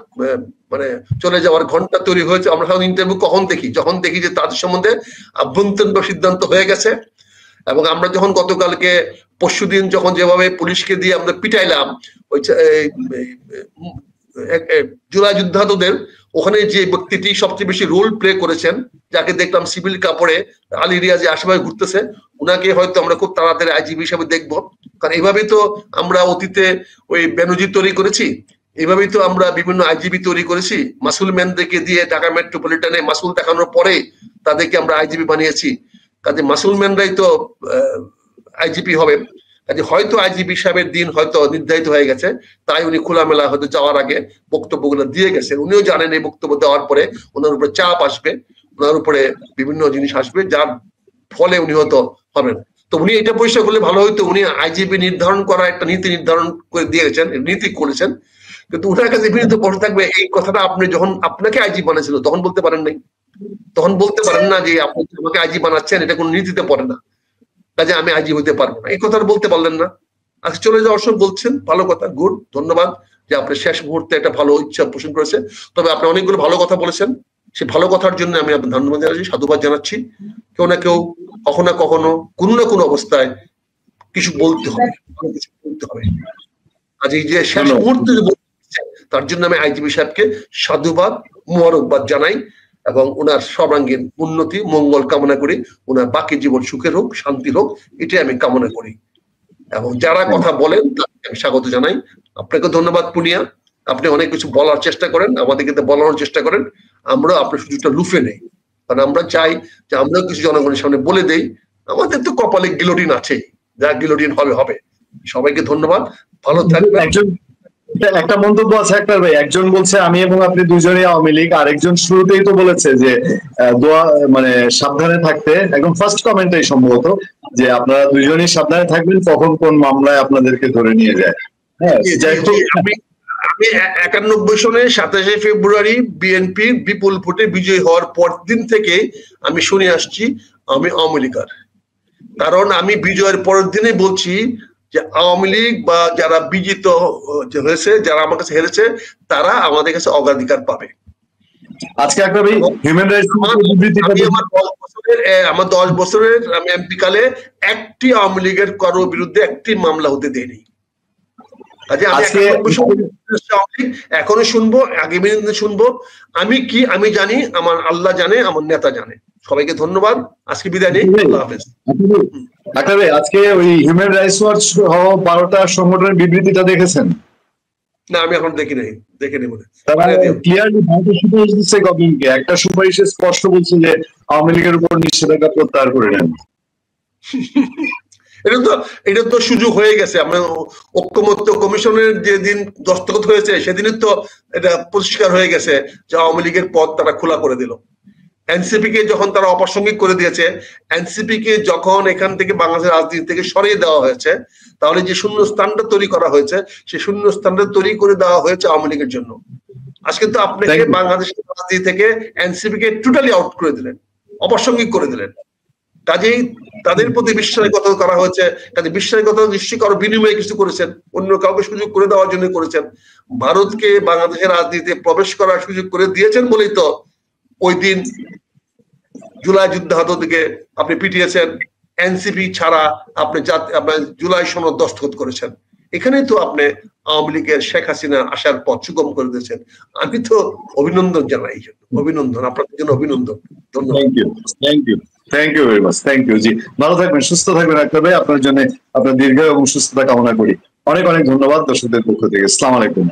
মানে চলে যাওয়ার ঘন্টা তৈরি হয়েছে। আমরা সাধারণত ইন্টারভিউ কখন দেখি? যখন দেখি যে তাদের সম্বন্ধে আভ্যন্তরীণ সিদ্ধান্ত হয়ে গেছে। এবং আমরা যখন গতকালকে পরশুদিন যখন যেভাবে পুলিশকে দিয়ে আমরা পিটাইলাম ওই জুলাই যুদ্ধাহতদের, ওখানে যে ব্যক্তিটি সবচেয়ে বেশি রোল প্লে করেছেন, যাকে দেখলাম সিভিল কাপড়ে আলী রিয়াজে আশেপাশে ঘুরতেছে, ওনাকে হয়তো আমরা খুব তাড়াতাড়ি আইজিপি হিসাবে দেখবো। কারণ এইভাবেই তো আমরা অতীতে ওই বেনজির তৈরি করেছি, এইভাবেই তো আমরা বিভিন্ন আইজিপি তৈরি করেছি। মাসুল ম্যানদেরকে দিয়ে ঢাকা মেট্রোপলিটনে মাসুল দেখানোর পরে তাদেরকে আমরা আইজিপি বানিয়েছি। কাজে মাসুল ম্যানরাই তো আইজিপি হবে। কাজে হয়তো আইজিপি সাহেবের দিন হয়তো নির্ধারিত হয়ে গেছে, তাই উনি খোলামেলা হয়তো যাওয়ার আগে বক্তব্যগুলো দিয়ে গেছেন। উনিও জানেন এই বক্তব্য দেওয়ার পরে ওনার উপরে চাপ আসবে, ওনার উপরে বিভিন্ন জিনিস আসবে, যার ফলে উনি হয়তো হবেন। তো উনি এটা পরিষ্কার করলে ভালো হইতো। উনি আইজিপি নির্ধারণ করা একটা নীতি নির্ধারণ করে দিয়ে গেছেন, নীতি করেছেন, কিন্তু উনার কাছে বিনীত প্রশ্ন থাকবে এই কথাটা আপনি যখন আপনাকে আইজিপি বানাইছিল তখন বলতে পারেন নাই, তখন বলতে পারেন না যে আপনি আমাকে আইজি বানাচ্ছেন, এটা কোন নীতিতে পড়ে না, কাজে আমি আইজি হইতে পারবো না, এই কথাটা বলতে পারলেন না। আজকে চলে যাওয়ার সময় বলছেন, ভালো কথা, গুড, ধন্যবাদ যে আপনি শেষ মুহূর্তে একটা ভালো ইচ্ছা পোষণ করেছে। তবে আপনি অনেকগুলো ভালো কথা বলেছেন, সেই ভালো কথার জন্য আমি আপনার ধন্যবাদ জানাচ্ছি, সাধুবাদ জানাচ্ছি। কেউ না কেউ কখনো না কখনো কোনো না কোনো অবস্থায় কিছু বলতে হবে, কিছু বলতে হবে। আজ এই যে শেষ মুহূর্তে তার জন্য আমি আইজিপি সাহেবকে সাধুবাদ মোবারকবাদ জানাই এবং ওনার সর্বাঙ্গীন উন্নতি মঙ্গল কামনা করি, ওনার বাকি জীবন সুখের হোক, শান্তির হোক, এটাই আমি কামনা করি। এবং যারা কথা বলেন তাদেরকে আমি স্বাগত জানাই। আপনাকে ধন্যবাদ পুনিয়া, আপনি অনেক কিছু বলার চেষ্টা করেন, আমাদেরকে বলানোর চেষ্টা করেন, আমরা আপনার সুযোগটা লুফে নেই। কারণ আমরা চাই যে আমরাও কিছু জনগণের সামনে বলে দেই। আমাদের তো কপালে গিলোটিন আছে, যা গিলোটিন হবে হবে। সবাইকে ধন্যবাদ, ভালো থাকবেন। একটা মন্তব্য আছে একটা ভাই, একজন বলছে আমি এবং আপনি দুজনেই আওয়ামী লীগ, আরেকজন শুরুতেই তো বলেছে যে দোয়া মানে সাবধানে থাকতে, একদম ফার্স্ট কমেন্টটাই সম্ভবত, যে আপনারা দুজনেই সাবধানে থাকবেন কখন কোন মামলায় আপনাদেরকে ধরে নিয়ে যায়। হ্যাঁ, আমি 91 সনে 27 ফেব্রুয়ারি বিএনপি বিপুল ভোটে বিজয়ী হওয়ার পর দিন থেকে আমি শুনে আসছি আমি আওয়ামী লীগার। কারণ আমি বিজয়ের পরের দিনে বলছি যে আওয়ামী লীগ বা যারা বিজিত হয়েছে, যারা আমার কাছে হেরেছে, তারা আমাদের কাছে অগ্রাধিকার পাবে। আজকে একটা হিউম্যান রাইটস আমার 10 বছরের আমি এমপি কালে একটি আওয়ামী লীগের কারো বিরুদ্ধে একটি মামলা হতে দেয়নি। কাজে আমি এখনো শুনবো, আগামী দিনে শুনবো। আমি কি আমি জানি, আমার আল্লাহ জানে, আমার নেতা জানে। সবাইকে ধন্যবাদ, আজকে বিদায় নেই, আল্লাহ হাফেজ। আজকে ওই হিউম্যান রাইটস ওয়াচ সহ 12টা সংগঠনের বিবৃতিটা দেখেছেন? না, আমি এখন দেখি নাই, দেখেনি মনে। ক্লিয়ারলি সুপারিশ দিচ্ছে গভর্নমেন্টকে, একটা সুপারিশে স্পষ্ট বলছে যে আওয়ামী লীগের উপর নিষেধাজ্ঞা প্রত্যাহার করে নেন। এটা তো সুযোগ হয়ে গেছে। আমরা ঐক্যমত্য কমিশনের যেদিন দস্তখত হয়েছে সেদিনই তো এটা পরিষ্কার হয়ে গেছে যে আওয়ামী লীগের পদ তারা খোলা করে দিল। এনসিপি কে যখন তারা অপ্রাসঙ্গিক করে দিয়েছে, এনসিপি কে যখন এখান থেকে বাংলাদেশের রাজনীতি থেকে সরিয়ে দেওয়া হয়েছে, তাহলে যে শূন্য স্থানটা তৈরি করা হয়েছে সেই শূন্য স্থানটা তৈরি করে দেওয়া হয়েছে আওয়ামী লীগের জন্য। আজকে তো আপনাকে বাংলাদেশের রাজনীতি থেকে এনসিপি কে টোটালি আউট করে দিলেন, অপ্রাসঙ্গিক করে দিলেন। কাজেই তাদের প্রতি বিশ্বাসঘাতকতা করা হয়েছে। কাজে বিশ্বাসঘাতকতা নিশ্চয়ই কারো বিনিময়ে কিছু করেছেন, অন্য কাউকে সুযোগ করে দেওয়ার জন্য করেছেন। ভারতকে বাংলাদেশের রাজনীতিতে প্রবেশ করার সুযোগ করে দিয়েছেন বলেই তো ওই দিন জুলাই যুদ্ধাহতদেরকে আপনি পিটিয়েছেন। এনসিপি ছাড়া আপনি জুলাই সনদ দস্তখত করেছেন। এখানেই তো আপনি আওয়ামী লীগের শেখ হাসিনা আসার পথ সুগম করে দিয়েছেন। আমি তো অভিনন্দন জানাই, অভিনন্দন, আপনাদের জন্য অভিনন্দন। ধন্যবাদ। Thank you very much, thank you. জি, ভালো থাকবেন, সুস্থ থাকবেন আক্তার ভাই। আপনার জন্য আপনার দীর্ঘ এবং সুস্থতা কামনা করি। অনেক অনেক ধন্যবাদ দর্শকদের পক্ষ থেকে। আসসালামু আলাইকুম।